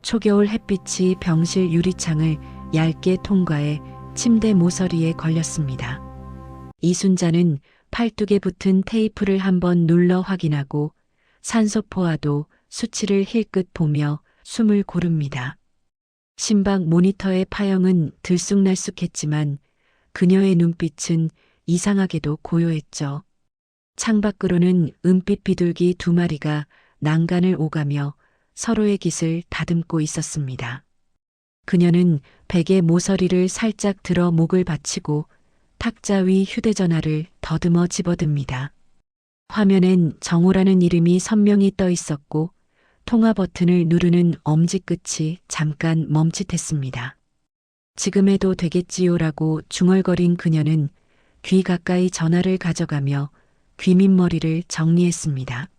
초겨울 햇빛이 병실 유리창을 얇게 통과해 침대 모서리에 걸렸습니다. 이순자는 팔뚝에 붙은 테이프를 한번 눌러 확인하고 산소포화도 수치를 힐끗 보며 숨을 고릅니다. 심박 모니터의 파형은 들쑥날쑥했지만 그녀의 눈빛은 이상하게도 고요했죠. 창밖으로는 은빛 비둘기 2마리가 난간을 오가며 서로의 깃을 다듬고 있었습니다. 그녀는 베개 모서리를 살짝 들어 목을 받치고 탁자 위 휴대전화를 더듬어 집어듭니다. 화면엔 정호라는 이름이 선명히 떠 있었고 통화 버튼을 누르는 엄지끝이 잠깐 멈칫했습니다. 지금 해도 되겠지요라고 중얼거린 그녀는 귀 가까이 전화를 가져가며 귀밑머리를 정리했습니다.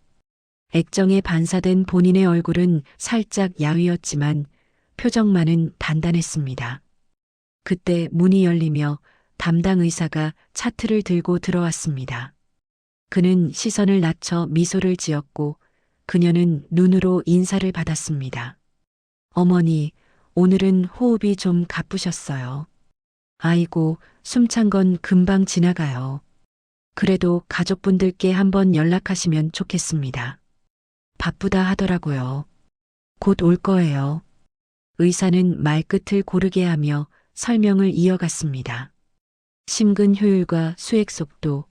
액정에 반사된 본인의 얼굴은 살짝 야위었지만 표정만은 단단했습니다. 그때 문이 열리며 담당 의사가 차트를 들고 들어왔습니다. 그는 시선을 낮춰 미소를 지었고 그녀는 눈으로 인사를 받았습니다. 어머니, 오늘은 호흡이 좀 가쁘셨어요. 아이고, 숨찬 건 금방 지나가요. 그래도 가족분들께 한번 연락하시면 좋겠습니다. 바쁘다 하더라고요. 곧 올 거예요. 의사는 말끝을 고르게 하며 설명을 이어갔습니다. 심근 효율과 수액 속도,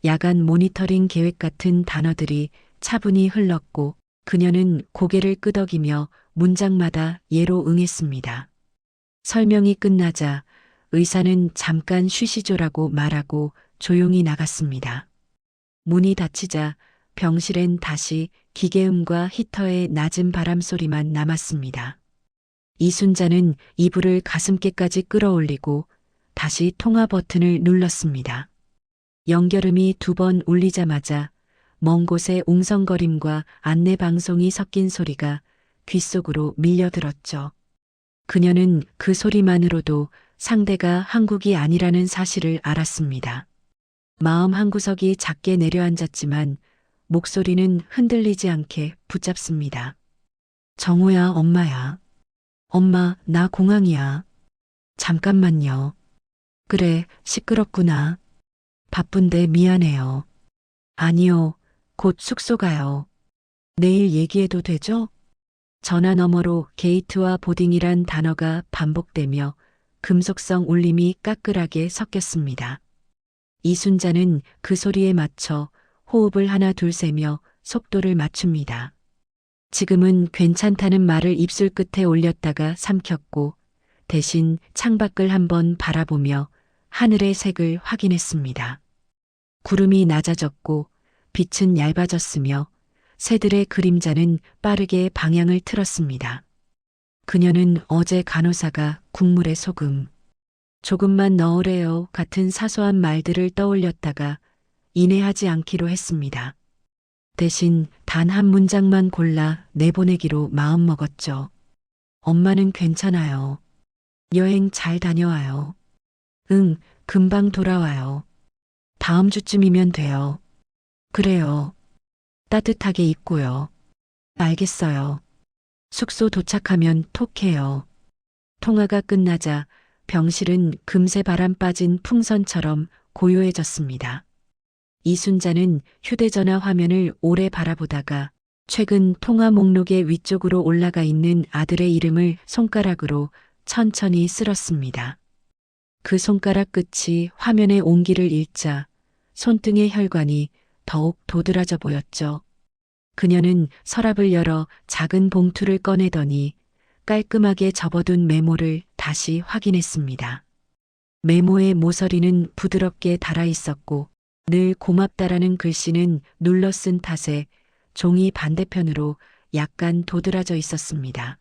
야간 모니터링 계획 같은 단어들이 차분히 흘렀고 그녀는 고개를 끄덕이며 문장마다 예로 응했습니다. 설명이 끝나자 의사는 잠깐 쉬시죠라고 말하고 조용히 나갔습니다. 문이 닫히자 병실엔 다시 기계음과 히터의 낮은 바람 소리만 남았습니다. 이순자는 이불을 가슴께까지 끌어올리고 다시 통화 버튼을 눌렀습니다. 연결음이 2번 울리자마자 먼 곳의 웅성거림과 안내방송이 섞인 소리가 귓속으로 밀려들었죠. 그녀는 그 소리만으로도 상대가 한국이 아니라는 사실을 알았습니다. 마음 한구석이 작게 내려앉았지만 목소리는 흔들리지 않게 붙잡습니다. 정호야, 엄마야. 엄마, 나 공항이야. 잠깐만요. 그래, 시끄럽구나. 바쁜데 미안해요. 아니요, 곧 숙소 가요. 내일 얘기해도 되죠? 전화 너머로 게이트와 보딩이란 단어가 반복되며 금속성 울림이 까끌하게 섞였습니다. 이순자는 그 소리에 맞춰 호흡을 하나 둘 세며 속도를 맞춥니다. 지금은 괜찮다는 말을 입술 끝에 올렸다가 삼켰고 대신 창밖을 한번 바라보며 하늘의 색을 확인했습니다. 구름이 낮아졌고 빛은 얇아졌으며 새들의 그림자는 빠르게 방향을 틀었습니다. 그녀는 어제 간호사가 국물에 소금, 조금만 넣으래요 같은 사소한 말들을 떠올렸다가 인해하지 않기로 했습니다. 대신 단 한 문장만 골라 내보내기로 마음먹었죠. 엄마는 괜찮아요. 여행 잘 다녀와요. 응, 금방 돌아와요. 다음 주쯤이면 돼요. 그래요. 따뜻하게 입고요. 알겠어요. 숙소 도착하면 톡해요. 통화가 끝나자 병실은 금세 바람 빠진 풍선처럼 고요해졌습니다. 이순자는 휴대전화 화면을 오래 바라보다가 최근 통화 목록의 위쪽으로 올라가 있는 아들의 이름을 손가락으로 천천히 쓸었습니다. 그 손가락 끝이 화면의 온기를 읽자 손등의 혈관이 더욱 도드라져 보였죠. 그녀는 서랍을 열어 작은 봉투를 꺼내더니 깔끔하게 접어둔 메모를 다시 확인했습니다. 메모의 모서리는 부드럽게 달아 있었고 늘 고맙다라는 글씨는 눌러 쓴 탓에 종이 반대편으로 약간 도드라져 있었습니다.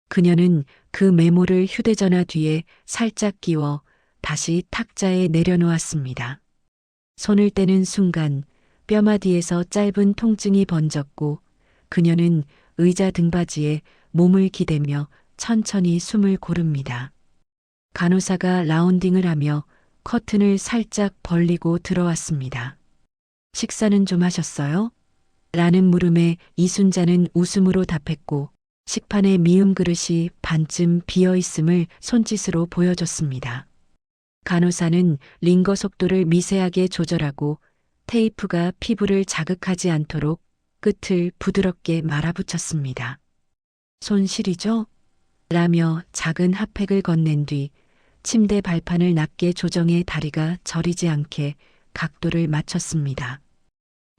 그녀는 그 메모를 휴대전화 뒤에 살짝 끼워 다시 탁자에 내려놓았습니다. 손을 떼는 순간 뼈마디에서 짧은 통증이 번졌고 그녀는 의자 등받이에 몸을 기대며 천천히 숨을 고릅니다. 간호사가 라운딩을 하며 커튼을 살짝 벌리고 들어왔습니다. 식사는 좀 하셨어요? 라는 물음에 이순자는 웃음으로 답했고 식판에 미음 그릇이 반쯤 비어 있음을 손짓으로 보여줬습니다. 간호사는 링거 속도를 미세하게 조절하고 테이프가 피부를 자극하지 않도록 끝을 부드럽게 말아붙였습니다. 손실이죠? 라며 작은 핫팩을 건넨 뒤 침대 발판을 낮게 조정해 다리가 저리지 않게 각도를 맞췄습니다.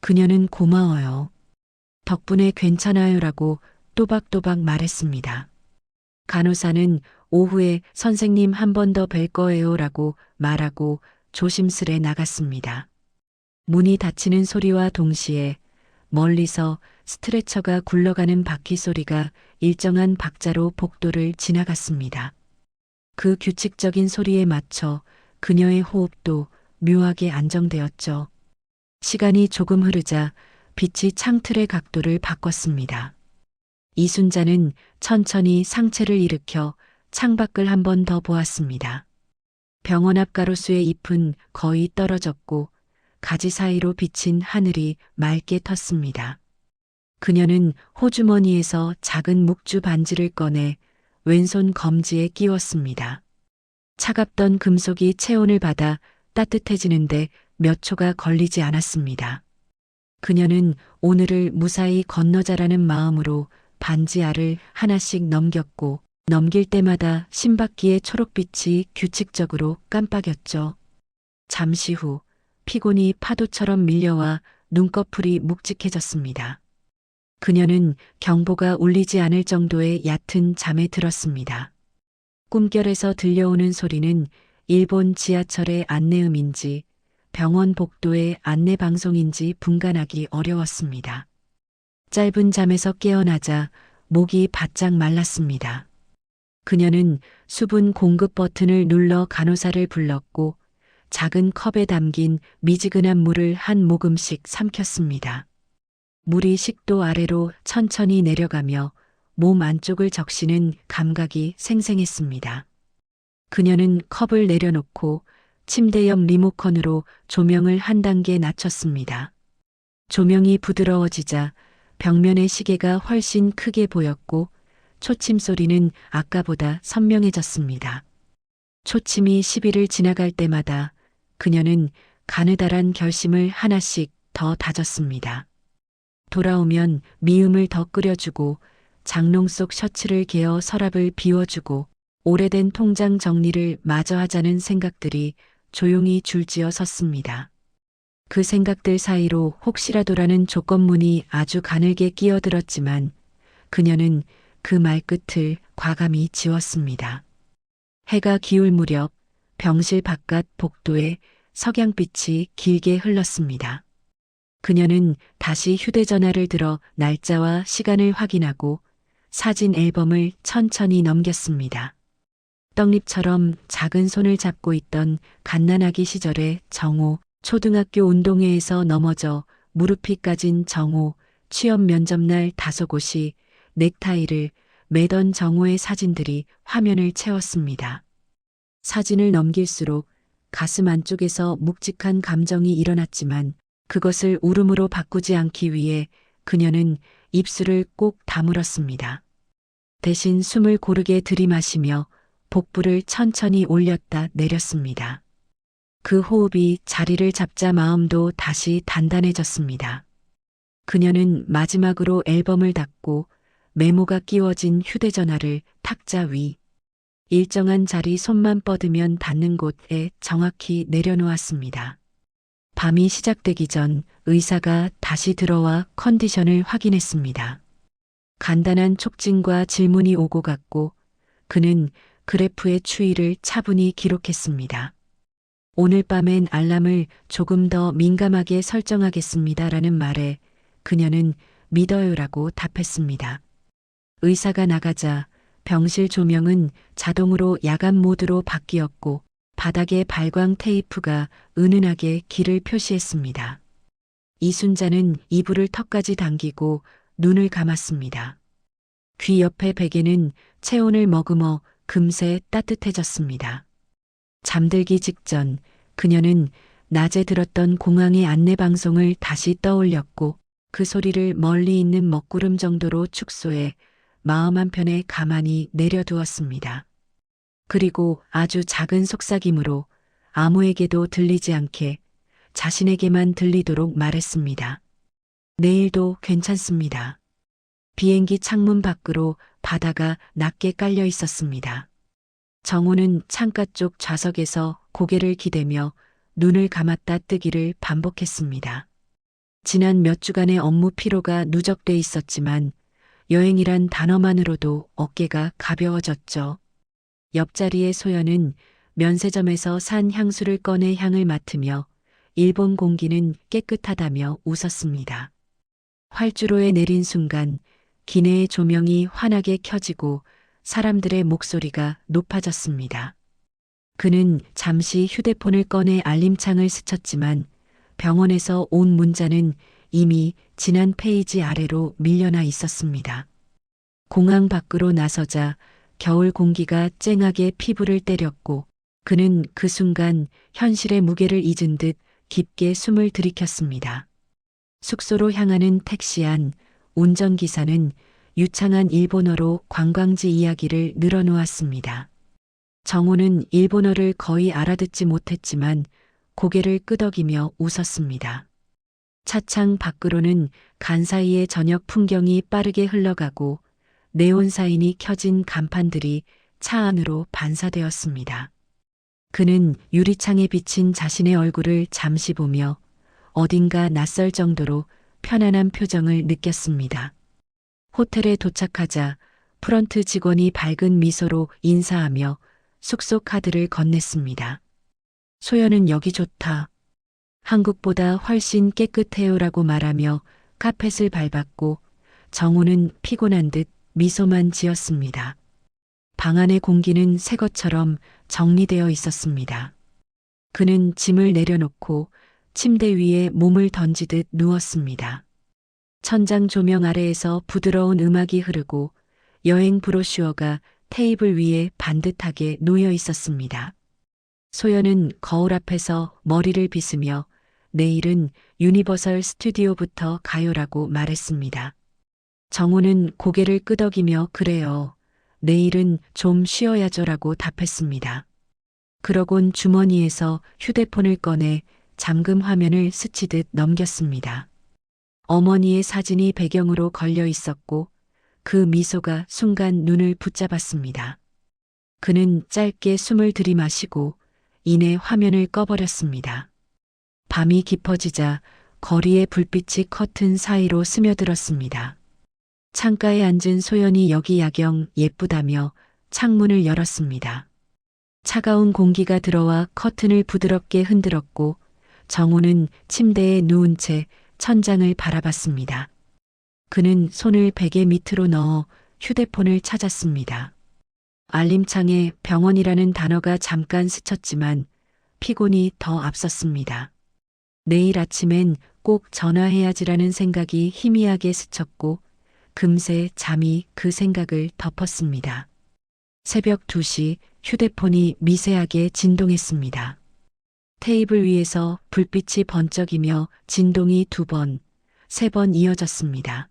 그녀는 고마워요. 덕분에 괜찮아요라고 또박또박 말했습니다. 간호사는 오후에 선생님 한 번 더 뵐 거예요라고 말하고 조심스레 나갔습니다. 문이 닫히는 소리와 동시에 멀리서 스트레처가 굴러가는 바퀴 소리가 일정한 박자로 복도를 지나갔습니다. 그 규칙적인 소리에 맞춰 그녀의 호흡도 묘하게 안정되었죠. 시간이 조금 흐르자 빛이 창틀의 각도를 바꿨습니다. 이순자는 천천히 상체를 일으켜 창밖을 한 번 더 보았습니다. 병원 앞 가로수의 잎은 거의 떨어졌고 가지 사이로 비친 하늘이 맑게 텄습니다. 그녀는 호주머니에서 작은 묵주 반지를 꺼내 왼손 검지에 끼웠습니다. 차갑던 금속이 체온을 받아 따뜻해지는데 몇 초가 걸리지 않았습니다. 그녀는 오늘을 무사히 건너자라는 마음으로 반지 알을 하나씩 넘겼고 넘길 때마다 심박기의 초록빛이 규칙적으로 깜빡였죠. 잠시 후 피곤이 파도처럼 밀려와 눈꺼풀이 묵직해졌습니다. 그녀는 경보가 울리지 않을 정도의 얕은 잠에 들었습니다. 꿈결에서 들려오는 소리는 일본 지하철의 안내음인지 병원 복도의 안내방송인지 분간하기 어려웠습니다. 짧은 잠에서 깨어나자 목이 바짝 말랐습니다. 그녀는 수분 공급 버튼을 눌러 간호사를 불렀고 작은 컵에 담긴 미지근한 물을 한 모금씩 삼켰습니다. 물이 식도 아래로 천천히 내려가며 몸 안쪽을 적시는 감각이 생생했습니다. 그녀는 컵을 내려놓고 침대 옆 리모컨으로 조명을 한 단계 낮췄습니다. 조명이 부드러워지자 벽면의 시계가 훨씬 크게 보였고 초침 소리는 아까보다 선명해졌습니다. 초침이 10일을 지나갈 때마다 그녀는 가느다란 결심을 하나씩 더 다졌습니다. 돌아오면 미음을 더 끓여주고 장롱 속 셔츠를 개어 서랍을 비워주고 오래된 통장 정리를 마저 하자는 생각들이 조용히 줄지어 섰습니다. 그 생각들 사이로 혹시라도라는 조건문이 아주 가늘게 끼어들었지만 그녀는 그 말끝을 과감히 지웠습니다. 해가 기울 무렵 병실 바깥 복도에 석양빛이 길게 흘렀습니다. 그녀는 다시 휴대전화를 들어 날짜와 시간을 확인하고 사진 앨범을 천천히 넘겼습니다. 떡잎처럼 작은 손을 잡고 있던 갓난아기 시절의 정호, 초등학교 운동회에서 넘어져 무릎이 까진 정호, 취업 면접날 다소곳이, 넥타이를 매던 정호의 사진들이 화면을 채웠습니다. 사진을 넘길수록 가슴 안쪽에서 묵직한 감정이 일어났지만 그것을 울음으로 바꾸지 않기 위해 그녀는 입술을 꼭 다물었습니다. 대신 숨을 고르게 들이마시며 복부를 천천히 올렸다 내렸습니다. 그 호흡이 자리를 잡자 마음도 다시 단단해졌습니다. 그녀는 마지막으로 앨범을 닫고 메모가 끼워진 휴대전화를 탁자 위, 일정한 자리 손만 뻗으면 닿는 곳에 정확히 내려놓았습니다. 밤이 시작되기 전 의사가 다시 들어와 컨디션을 확인했습니다. 간단한 촉진과 질문이 오고 갔고 그는 그래프의 추이를 차분히 기록했습니다. 오늘 밤엔 알람을 조금 더 민감하게 설정하겠습니다라는 말에 그녀는 믿어요라고 답했습니다. 의사가 나가자 병실 조명은 자동으로 야간 모드로 바뀌었고 바닥에 발광 테이프가 은은하게 길을 표시했습니다. 이순자는 이불을 턱까지 당기고 눈을 감았습니다. 귀 옆에 베개는 체온을 머금어 금세 따뜻해졌습니다. 잠들기 직전 그녀는 낮에 들었던 공항의 안내방송을 다시 떠올렸고 그 소리를 멀리 있는 먹구름 정도로 축소해 마음 한편에 가만히 내려두었습니다. 그리고 아주 작은 속삭임으로 아무에게도 들리지 않게 자신에게만 들리도록 말했습니다. 내일도 괜찮습니다. 비행기 창문 밖으로 바다가 낮게 깔려 있었습니다. 정우는 창가 쪽 좌석에서 고개를 기대며 눈을 감았다 뜨기를 반복했습니다. 지난 몇 주간의 업무 피로가 누적돼 있었지만 여행이란 단어만으로도 어깨가 가벼워졌죠. 옆자리의 소연은 면세점에서 산 향수를 꺼내 향을 맡으며 일본 공기는 깨끗하다며 웃었습니다. 활주로에 내린 순간 기내의 조명이 환하게 켜지고 사람들의 목소리가 높아졌습니다. 그는 잠시 휴대폰을 꺼내 알림창을 스쳤지만 병원에서 온 문자는 이미 지난 페이지 아래로 밀려나 있었습니다. 공항 밖으로 나서자 겨울 공기가 쨍하게 피부를 때렸고 그는 그 순간 현실의 무게를 잊은 듯 깊게 숨을 들이켰습니다. 숙소로 향하는 택시 안 운전기사는 유창한 일본어로 관광지 이야기를 늘어놓았습니다. 정우는 일본어를 거의 알아듣지 못했지만 고개를 끄덕이며 웃었습니다. 차창 밖으로는 간사이의 저녁 풍경이 빠르게 흘러가고 네온 사인이 켜진 간판들이 차 안으로 반사되었습니다. 그는 유리창에 비친 자신의 얼굴을 잠시 보며 어딘가 낯설 정도로 편안한 표정을 느꼈습니다. 호텔에 도착하자 프런트 직원이 밝은 미소로 인사하며 숙소 카드를 건넸습니다. 소연은 여기 좋다. 한국보다 훨씬 깨끗해요라고 말하며 카펫을 밟았고 정우는 피곤한 듯 미소만 지었습니다. 방 안의 공기는 새 것처럼 정리되어 있었습니다. 그는 짐을 내려놓고 침대 위에 몸을 던지듯 누웠습니다. 천장 조명 아래에서 부드러운 음악이 흐르고 여행 브로슈어가 테이블 위에 반듯하게 놓여 있었습니다. 소연은 거울 앞에서 머리를 빗으며 내일은 유니버설 스튜디오부터 가요라고 말했습니다. 정우는 고개를 끄덕이며 그래요. 내일은 좀 쉬어야죠라고 답했습니다. 그러곤 주머니에서 휴대폰을 꺼내 잠금 화면을 스치듯 넘겼습니다. 어머니의 사진이 배경으로 걸려 있었고 그 미소가 순간 눈을 붙잡았습니다. 그는 짧게 숨을 들이마시고 이내 화면을 꺼버렸습니다. 밤이 깊어지자 거리의 불빛이 커튼 사이로 스며들었습니다. 창가에 앉은 소연이 여기 야경 예쁘다며 창문을 열었습니다. 차가운 공기가 들어와 커튼을 부드럽게 흔들었고 정우는 침대에 누운 채 천장을 바라봤습니다. 그는 손을 베개 밑으로 넣어 휴대폰을 찾았습니다. 알림창에 병원이라는 단어가 잠깐 스쳤지만 피곤이 더 앞섰습니다. 내일 아침엔 꼭 전화해야지라는 생각이 희미하게 스쳤고 금세 잠이 그 생각을 덮었습니다. 새벽 2시 휴대폰이 미세하게 진동했습니다. 테이블 위에서 불빛이 번쩍이며 진동이 2번, 3번 이어졌습니다.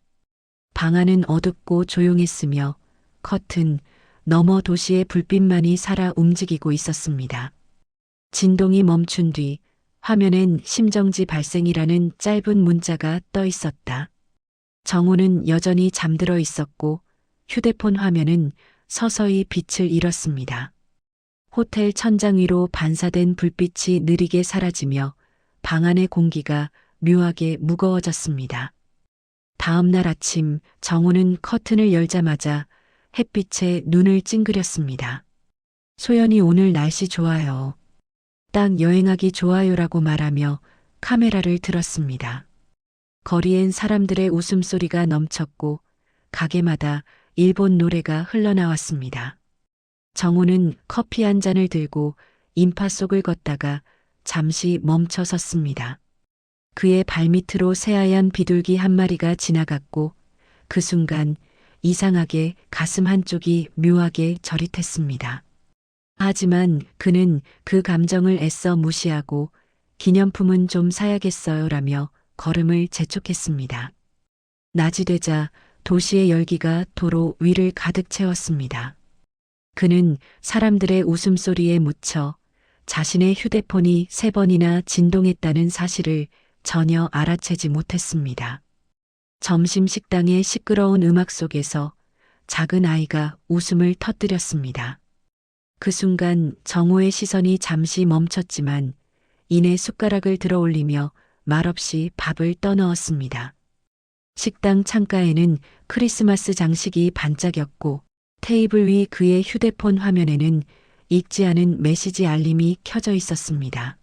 방 안은 어둡고 조용했으며 커튼 너머 도시의 불빛만이 살아 움직이고 있었습니다. 진동이 멈춘 뒤 화면엔 심정지 발생이라는 짧은 문자가 떠 있었다. 정우는 여전히 잠들어 있었고 휴대폰 화면은 서서히 빛을 잃었습니다. 호텔 천장 위로 반사된 불빛이 느리게 사라지며 방 안의 공기가 묘하게 무거워졌습니다. 다음 날 아침 정우는 커튼을 열자마자 햇빛에 눈을 찡그렸습니다. 소연이 오늘 날씨 좋아요. 딱 여행하기 좋아요라고 말하며 카메라를 들었습니다. 거리엔 사람들의 웃음소리가 넘쳤고 가게마다 일본 노래가 흘러나왔습니다. 정우는 커피 한 잔을 들고 인파 속을 걷다가 잠시 멈춰 섰습니다. 그의 발밑으로 새하얀 비둘기 한 마리가 지나갔고 그 순간 이상하게 가슴 한쪽이 묘하게 저릿했습니다. 하지만 그는 그 감정을 애써 무시하고 기념품은 좀 사야겠어요라며 걸음을 재촉했습니다. 낮이 되자 도시의 열기가 도로 위를 가득 채웠습니다. 그는 사람들의 웃음소리에 묻혀 자신의 휴대폰이 3번이나 진동했다는 사실을 전혀 알아채지 못했습니다. 점심 식당의 시끄러운 음악 속에서 작은 아이가 웃음을 터뜨렸습니다. 그 순간 정호의 시선이 잠시 멈췄지만 이내 숟가락을 들어 올리며 말없이 밥을 떠넣었습니다. 식당 창가에는 크리스마스 장식이 반짝였고 테이블 위 그의 휴대폰 화면에는 읽지 않은 메시지 알림이 켜져 있었습니다.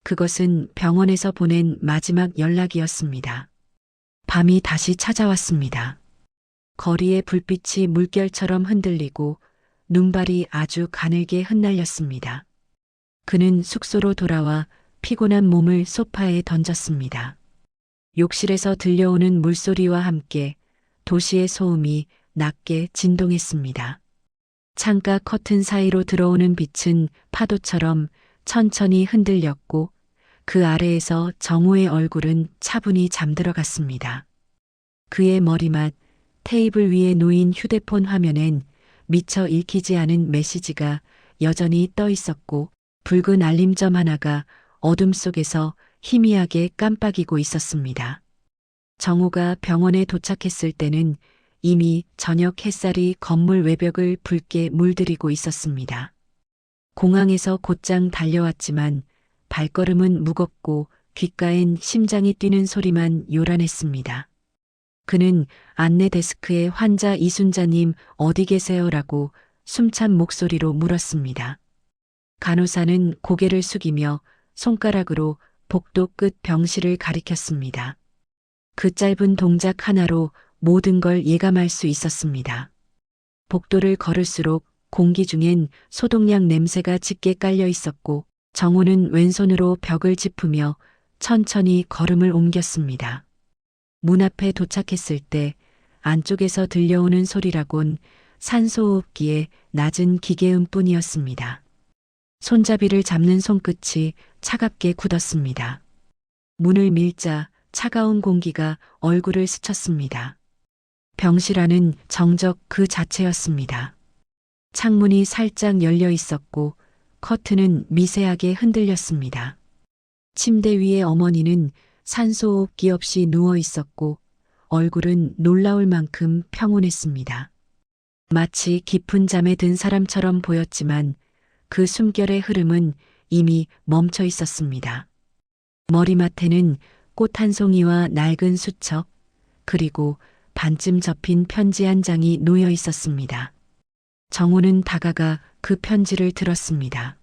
그것은 병원에서 보낸 마지막 연락이었습니다. 밤이 다시 찾아왔습니다. 거리의 불빛이 물결처럼 흔들리고 눈발이 아주 가늘게 흩날렸습니다. 그는 숙소로 돌아와 피곤한 몸을 소파에 던졌습니다. 욕실에서 들려오는 물소리와 함께 도시의 소음이 낮게 진동했습니다. 창가 커튼 사이로 들어오는 빛은 파도처럼 천천히 흔들렸고 그 아래에서 정호의 얼굴은 차분히 잠들어갔습니다. 그의 머리맡 테이블 위에 놓인 휴대폰 화면엔 미처 읽히지 않은 메시지가 여전히 떠 있었고 붉은 알림점 하나가 어둠 속에서 희미하게 깜빡이고 있었습니다. 정호가 병원에 도착했을 때는 이미 저녁 햇살이 건물 외벽을 붉게 물들이고 있었습니다. 공항에서 곧장 달려왔지만 발걸음은 무겁고 귓가엔 심장이 뛰는 소리만 요란했습니다. 그는 안내 데스크에 환자 이순자님 어디 계세요라고 숨찬 목소리로 물었습니다. 간호사는 고개를 숙이며 손가락으로 복도 끝 병실을 가리켰습니다. 그 짧은 동작 하나로 모든 걸 예감할 수 있었습니다. 복도를 걸을수록 공기 중엔 소독약 냄새가 짙게 깔려 있었고 정호는 왼손으로 벽을 짚으며 천천히 걸음을 옮겼습니다. 문 앞에 도착했을 때 안쪽에서 들려오는 소리라곤 산소호흡기의 낮은 기계음뿐이었습니다. 손잡이를 잡는 손끝이 차갑게 굳었습니다. 문을 밀자 차가운 공기가 얼굴을 스쳤습니다. 병실 안은 정적 그 자체였습니다. 창문이 살짝 열려 있었고 커튼은 미세하게 흔들렸습니다. 침대 위에 어머니는 산소호흡기 없이 누워 있었고 얼굴은 놀라울 만큼 평온했습니다. 마치 깊은 잠에 든 사람처럼 보였지만 그 숨결의 흐름은 이미 멈춰 있었습니다. 머리맡에는 꽃 한 송이와 낡은 수첩, 그리고 반쯤 접힌 편지 한 장이 놓여 있었습니다. 정호는 다가가 그 편지를 들었습니다.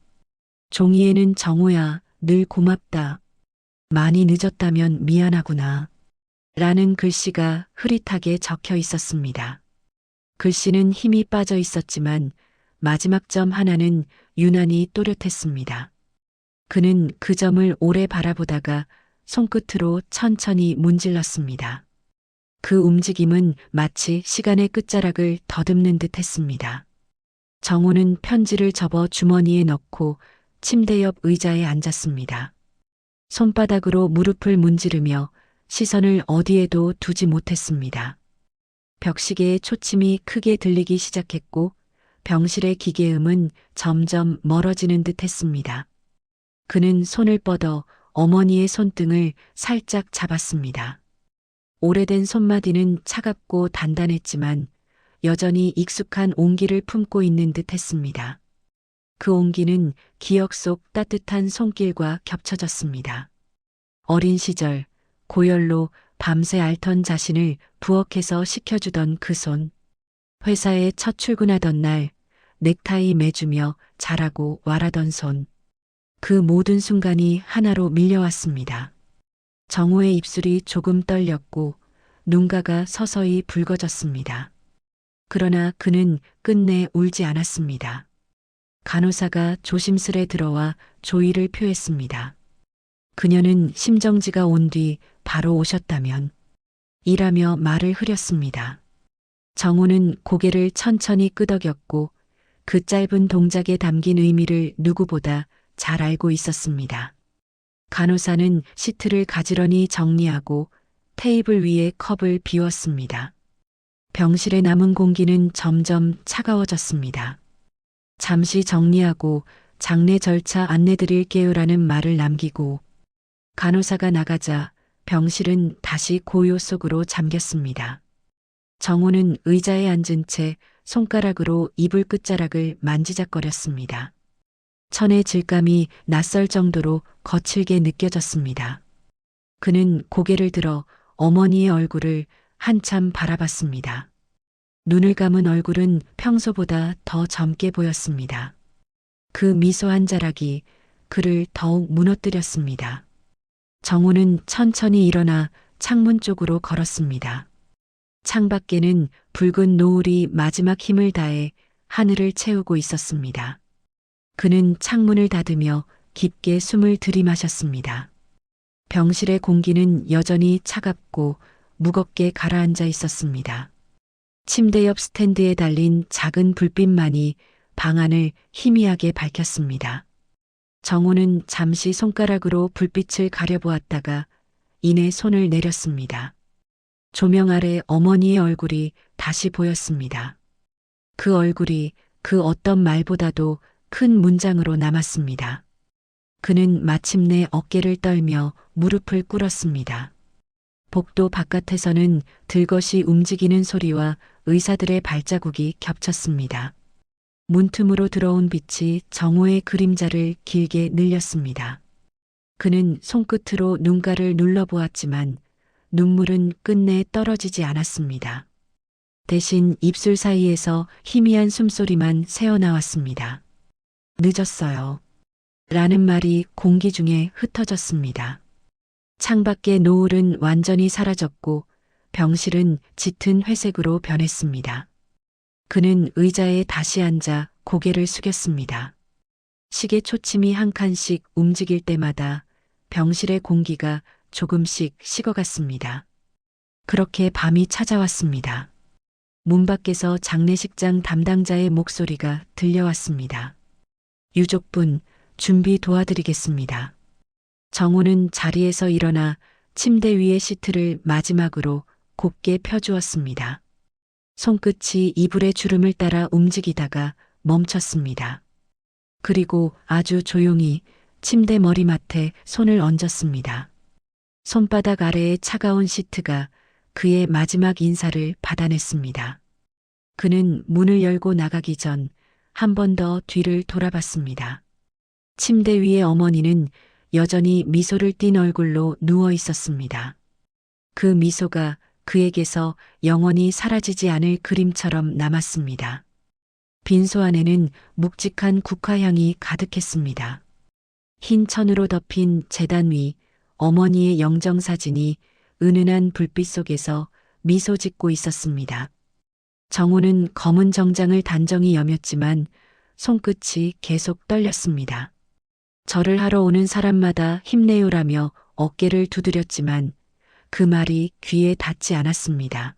종이에는 정호야, 늘 고맙다. 많이 늦었다면 미안하구나. 라는 글씨가 흐릿하게 적혀 있었습니다. 글씨는 힘이 빠져 있었지만 마지막 점 하나는 유난히 또렷했습니다. 그는 그 점을 오래 바라보다가 손끝으로 천천히 문질렀습니다. 그 움직임은 마치 시간의 끝자락을 더듬는 듯 했습니다. 정호는 편지를 접어 주머니에 넣고 침대 옆 의자에 앉았습니다. 손바닥으로 무릎을 문지르며 시선을 어디에도 두지 못했습니다. 벽시계의 초침이 크게 들리기 시작했고 병실의 기계음은 점점 멀어지는 듯 했습니다. 그는 손을 뻗어 어머니의 손등을 살짝 잡았습니다. 오래된 손마디는 차갑고 단단했지만 여전히 익숙한 온기를 품고 있는 듯 했습니다. 그 온기는 기억 속 따뜻한 손길과 겹쳐졌습니다. 어린 시절 고열로 밤새 앓던 자신을 부엌에서 식혀주던 그 손. 회사에 첫 출근하던 날 넥타이 매주며 자라고 와라던 손. 그 모든 순간이 하나로 밀려왔습니다. 정호의 입술이 조금 떨렸고 눈가가 서서히 붉어졌습니다. 그러나 그는 끝내 울지 않았습니다. 간호사가 조심스레 들어와 조의를 표했습니다. 그녀는 심정지가 온 뒤 바로 오셨다면 이라며 말을 흐렸습니다. 정호는 고개를 천천히 끄덕였고 그 짧은 동작에 담긴 의미를 누구보다 잘 알고 있었습니다. 간호사는 시트를 가지런히 정리하고 테이블 위에 컵을 비웠습니다. 병실에 남은 공기는 점점 차가워졌습니다. 잠시 정리하고 장례 절차 안내드릴게요라는 말을 남기고 간호사가 나가자 병실은 다시 고요 속으로 잠겼습니다. 정호는 의자에 앉은 채 손가락으로 이불 끝자락을 만지작거렸습니다. 천의 질감이 낯설 정도로 거칠게 느껴졌습니다. 그는 고개를 들어 어머니의 얼굴을 한참 바라봤습니다. 눈을 감은 얼굴은 평소보다 더 젊게 보였습니다. 그 미소 한 자락이 그를 더욱 무너뜨렸습니다. 정우는 천천히 일어나 창문 쪽으로 걸었습니다. 창밖에는 붉은 노을이 마지막 힘을 다해 하늘을 채우고 있었습니다. 그는 창문을 닫으며 깊게 숨을 들이마셨습니다. 병실의 공기는 여전히 차갑고 무겁게 가라앉아 있었습니다. 침대 옆 스탠드에 달린 작은 불빛만이 방 안을 희미하게 밝혔습니다. 정우는 잠시 손가락으로 불빛을 가려보았다가 이내 손을 내렸습니다. 조명 아래 어머니의 얼굴이 다시 보였습니다. 그 얼굴이 그 어떤 말보다도 큰 문장으로 남았습니다. 그는 마침내 어깨를 떨며 무릎을 꿇었습니다. 복도 바깥에서는 들것이 움직이는 소리와 의사들의 발자국이 겹쳤습니다. 문틈으로 들어온 빛이 정호의 그림자를 길게 늘렸습니다. 그는 손끝으로 눈가를 눌러보았지만 눈물은 끝내 떨어지지 않았습니다. 대신 입술 사이에서 희미한 숨소리만 새어나왔습니다. 늦었어요. 라는 말이 공기 중에 흩어졌습니다. 창밖의 노을은 완전히 사라졌고 병실은 짙은 회색으로 변했습니다. 그는 의자에 다시 앉아 고개를 숙였습니다. 시계 초침이 한 칸씩 움직일 때마다 병실의 공기가 조금씩 식어갔습니다. 그렇게 밤이 찾아왔습니다. 문 밖에서 장례식장 담당자의 목소리가 들려왔습니다. 유족분, 준비 도와드리겠습니다. 정우는 자리에서 일어나 침대 위의 시트를 마지막으로 곱게 펴주었습니다. 손끝이 이불의 주름을 따라 움직이다가 멈췄습니다. 그리고 아주 조용히 침대 머리맡에 손을 얹었습니다. 손바닥 아래의 차가운 시트가 그의 마지막 인사를 받아냈습니다. 그는 문을 열고 나가기 전 한 번 더 뒤를 돌아봤습니다. 침대 위의 어머니는 여전히 미소를 띤 얼굴로 누워 있었습니다. 그 미소가 그에게서 영원히 사라지지 않을 그림처럼 남았습니다. 빈소 안에는 묵직한 국화향이 가득했습니다. 흰 천으로 덮인 제단 위 어머니의 영정사진이 은은한 불빛 속에서 미소 짓고 있었습니다. 정우는 검은 정장을 단정히 여몄지만 손끝이 계속 떨렸습니다. 절을 하러 오는 사람마다 힘내요라며 어깨를 두드렸지만 그 말이 귀에 닿지 않았습니다.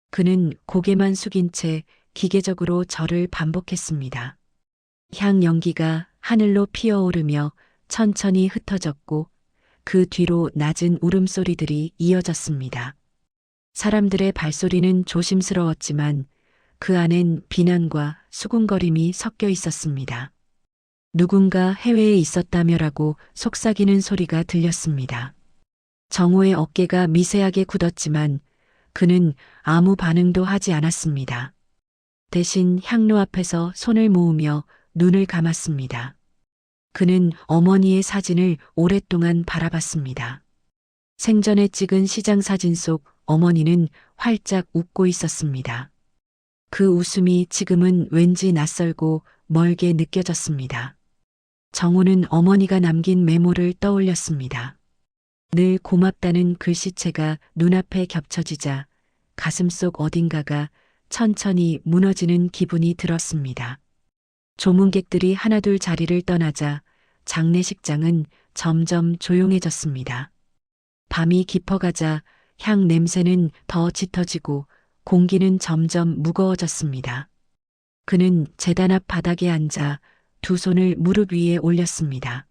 그는 고개만 숙인 채 기계적으로 절을 반복했습니다. 향 연기가 하늘로 피어오르며 천천히 흩어졌고 그 뒤로 낮은 울음소리들이 이어졌습니다. 사람들의 발소리는 조심스러웠지만 그 안엔 비난과 수군거림이 섞여 있었습니다. 누군가 해외에 있었다며라고 속삭이는 소리가 들렸습니다. 정호의 어깨가 미세하게 굳었지만 그는 아무 반응도 하지 않았습니다. 대신 향로 앞에서 손을 모으며 눈을 감았습니다. 그는 어머니의 사진을 오랫동안 바라봤습니다. 생전에 찍은 시장 사진 속 어머니는 활짝 웃고 있었습니다. 그 웃음이 지금은 왠지 낯설고 멀게 느껴졌습니다. 정우는 어머니가 남긴 메모를 떠올렸습니다. 늘 고맙다는 글씨체가 눈앞에 겹쳐지자 가슴속 어딘가가 천천히 무너지는 기분이 들었습니다. 조문객들이 하나둘 자리를 떠나자 장례식장은 점점 조용해졌습니다. 밤이 깊어가자 향 냄새는 더 짙어지고 공기는 점점 무거워졌습니다. 그는 제단 앞 바닥에 앉아 두 손을 무릎 위에 올렸습니다.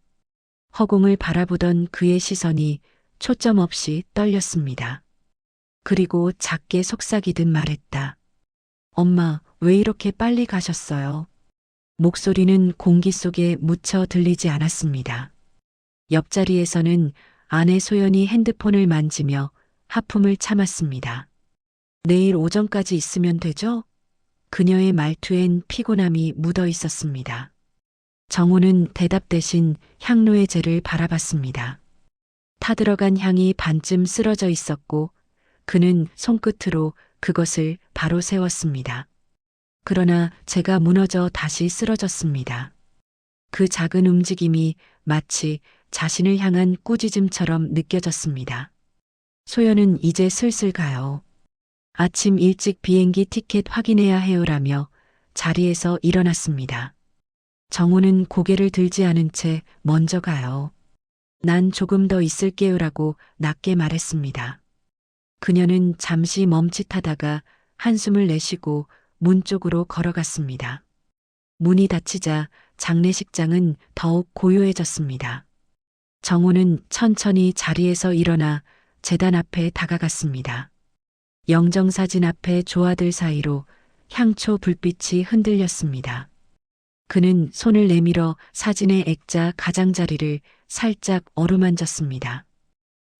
허공을 바라보던 그의 시선이 초점 없이 떨렸습니다. 그리고 작게 속삭이듯 말했다. 엄마, 왜 이렇게 빨리 가셨어요? 목소리는 공기 속에 묻혀 들리지 않았습니다. 옆자리에서는 아내 소연이 핸드폰을 만지며 하품을 참았습니다. 내일 오전까지 있으면 되죠? 그녀의 말투엔 피곤함이 묻어 있었습니다. 정우는 대답 대신 향로의 재를 바라봤습니다. 타들어간 향이 반쯤 쓰러져 있었고 그는 손끝으로 그것을 바로 세웠습니다. 그러나 제가 무너져 다시 쓰러졌습니다. 그 작은 움직임이 마치 자신을 향한 꾸짖음처럼 느껴졌습니다. 소연은 이제 슬슬 가요. 아침 일찍 비행기 티켓 확인해야 해요라며 자리에서 일어났습니다. 정우는 고개를 들지 않은 채 먼저 가요. 난 조금 더 있을게요라고 낮게 말했습니다. 그녀는 잠시 멈칫하다가 한숨을 내쉬고 문 쪽으로 걸어갔습니다. 문이 닫히자 장례식장은 더욱 고요해졌습니다. 정우는 천천히 자리에서 일어나 제단 앞에 다가갔습니다. 영정사진 앞에 조화들 사이로 향초 불빛이 흔들렸습니다. 그는 손을 내밀어 사진의 액자 가장자리를 살짝 어루만졌습니다.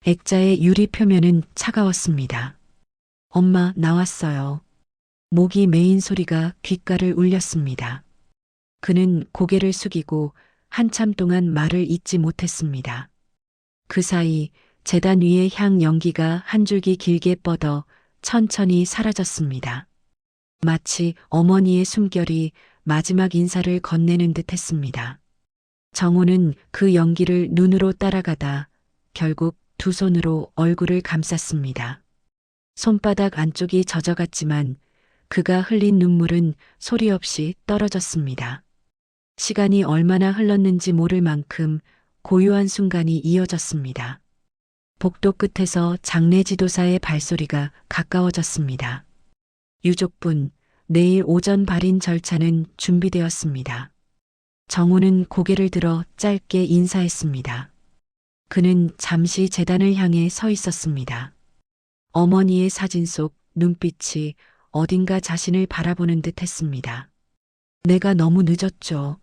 액자의 유리 표면은 차가웠습니다. 엄마, 나왔어요. 목이 메인 소리가 귓가를 울렸습니다. 그는 고개를 숙이고 한참 동안 말을 잇지 못했습니다. 그 사이 제단 위의 향 연기가 한 줄기 길게 뻗어 천천히 사라졌습니다. 마치 어머니의 숨결이 마지막 인사를 건네는 듯 했습니다. 정우는 그 연기를 눈으로 따라가다 결국 두 손으로 얼굴을 감쌌습니다. 손바닥 안쪽이 젖어갔지만 그가 흘린 눈물은 소리 없이 떨어졌습니다. 시간이 얼마나 흘렀는지 모를 만큼 고요한 순간이 이어졌습니다. 복도 끝에서 장례 지도사의 발소리가 가까워졌습니다. 유족분, 내일 오전 발인 절차는 준비되었습니다. 정우는 고개를 들어 짧게 인사했습니다. 그는 잠시 제단을 향해 서 있었습니다. 어머니의 사진 속 눈빛이 어딘가 자신을 바라보는 듯 했습니다. 내가 너무 늦었죠.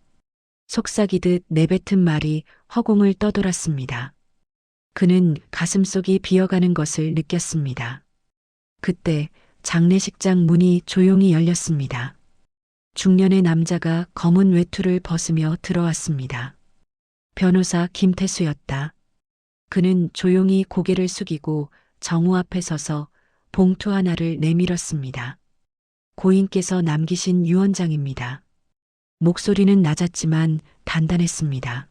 속삭이듯 내뱉은 말이 허공을 떠돌았습니다. 그는 가슴속이 비어가는 것을 느꼈습니다. 그때 장례식장 문이 조용히 열렸습니다. 중년의 남자가 검은 외투를 벗으며 들어왔습니다. 변호사 김태수였다. 그는 조용히 고개를 숙이고 정우 앞에 서서 봉투 하나를 내밀었습니다. 고인께서 남기신 유언장입니다. 목소리는 낮았지만 단단했습니다.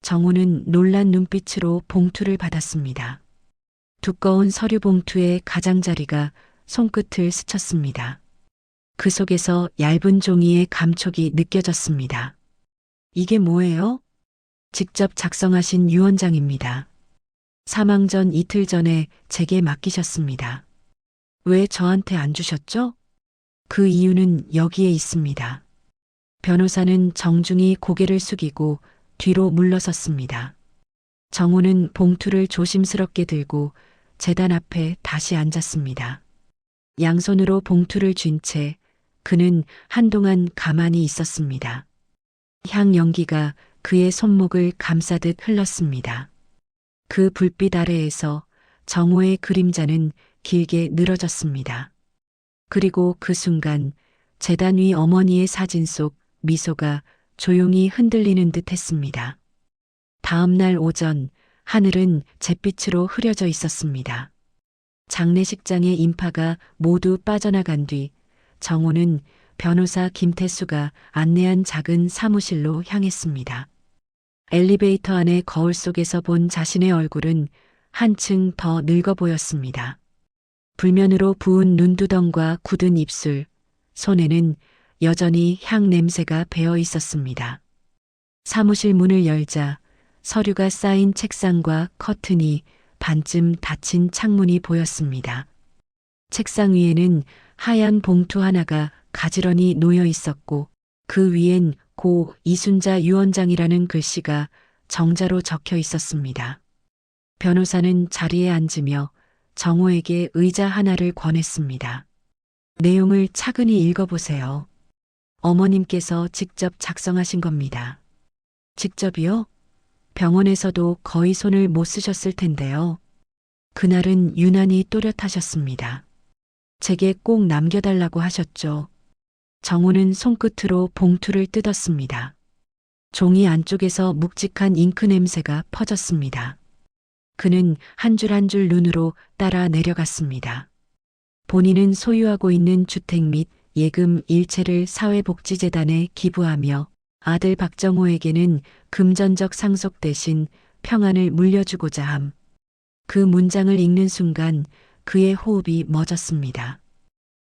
정우는 놀란 눈빛으로 봉투를 받았습니다. 두꺼운 서류 봉투의 가장자리가 손끝을 스쳤습니다. 그 속에서 얇은 종이의 감촉이 느껴졌습니다. 이게 뭐예요? 직접 작성하신 유언장입니다. 사망 전 이틀 전에 제게 맡기셨습니다. 왜 저한테 안 주셨죠? 그 이유는 여기에 있습니다. 변호사는 정중히 고개를 숙이고 뒤로 물러섰습니다. 정우는 봉투를 조심스럽게 들고 제단 앞에 다시 앉았습니다. 양손으로 봉투를 쥔 채 그는 한동안 가만히 있었습니다. 향 연기가 그의 손목을 감싸듯 흘렀습니다. 그 불빛 아래에서 정호의 그림자는 길게 늘어졌습니다. 그리고 그 순간 제단 위 어머니의 사진 속 미소가 조용히 흔들리는 듯 했습니다. 다음 날 오전 하늘은 잿빛으로 흐려져 있었습니다. 장례식장의 인파가 모두 빠져나간 뒤 정호는 변호사 김태수가 안내한 작은 사무실로 향했습니다. 엘리베이터 안의 거울 속에서 본 자신의 얼굴은 한층 더 늙어 보였습니다. 불면으로 부은 눈두덩과 굳은 입술, 손에는 여전히 향 냄새가 배어 있었습니다. 사무실 문을 열자 서류가 쌓인 책상과 커튼이 반쯤 닫힌 창문이 보였습니다. 책상 위에는 하얀 봉투 하나가 가지런히 놓여 있었고 그 위엔 고 이순자 유언장이라는 글씨가 정자로 적혀 있었습니다. 변호사는 자리에 앉으며 정호에게 의자 하나를 권했습니다. 내용을 차근히 읽어보세요. 어머님께서 직접 작성하신 겁니다. 직접이요? 병원에서도 거의 손을 못 쓰셨을 텐데요. 그날은 유난히 또렷하셨습니다. 제게 꼭 남겨달라고 하셨죠. 정우는 손끝으로 봉투를 뜯었습니다. 종이 안쪽에서 묵직한 잉크 냄새가 퍼졌습니다. 그는 한 줄 한 줄 눈으로 따라 내려갔습니다. 본인은 소유하고 있는 주택 및 예금 일체를 사회복지재단에 기부하며 아들 박정호에게는 금전적 상속 대신 평안을 물려주고자 함. 그 문장을 읽는 순간 그의 호흡이 멎었습니다.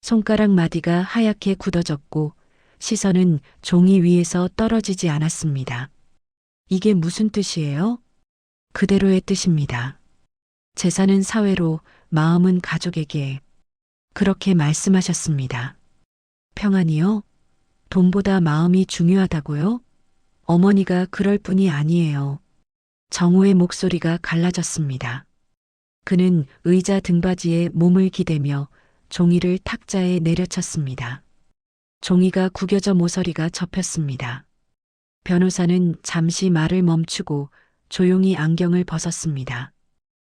손가락 마디가 하얗게 굳어졌고 시선은 종이 위에서 떨어지지 않았습니다. 이게 무슨 뜻이에요? 그대로의 뜻입니다. 재산은 사회로, 마음은 가족에게. 그렇게 말씀하셨습니다. 평안이요? 돈보다 마음이 중요하다고요? 어머니가 그럴 뿐이 아니에요. 정우의 목소리가 갈라졌습니다. 그는 의자 등받이에 몸을 기대며 종이를 탁자에 내려쳤습니다. 종이가 구겨져 모서리가 접혔습니다. 변호사는 잠시 말을 멈추고 조용히 안경을 벗었습니다.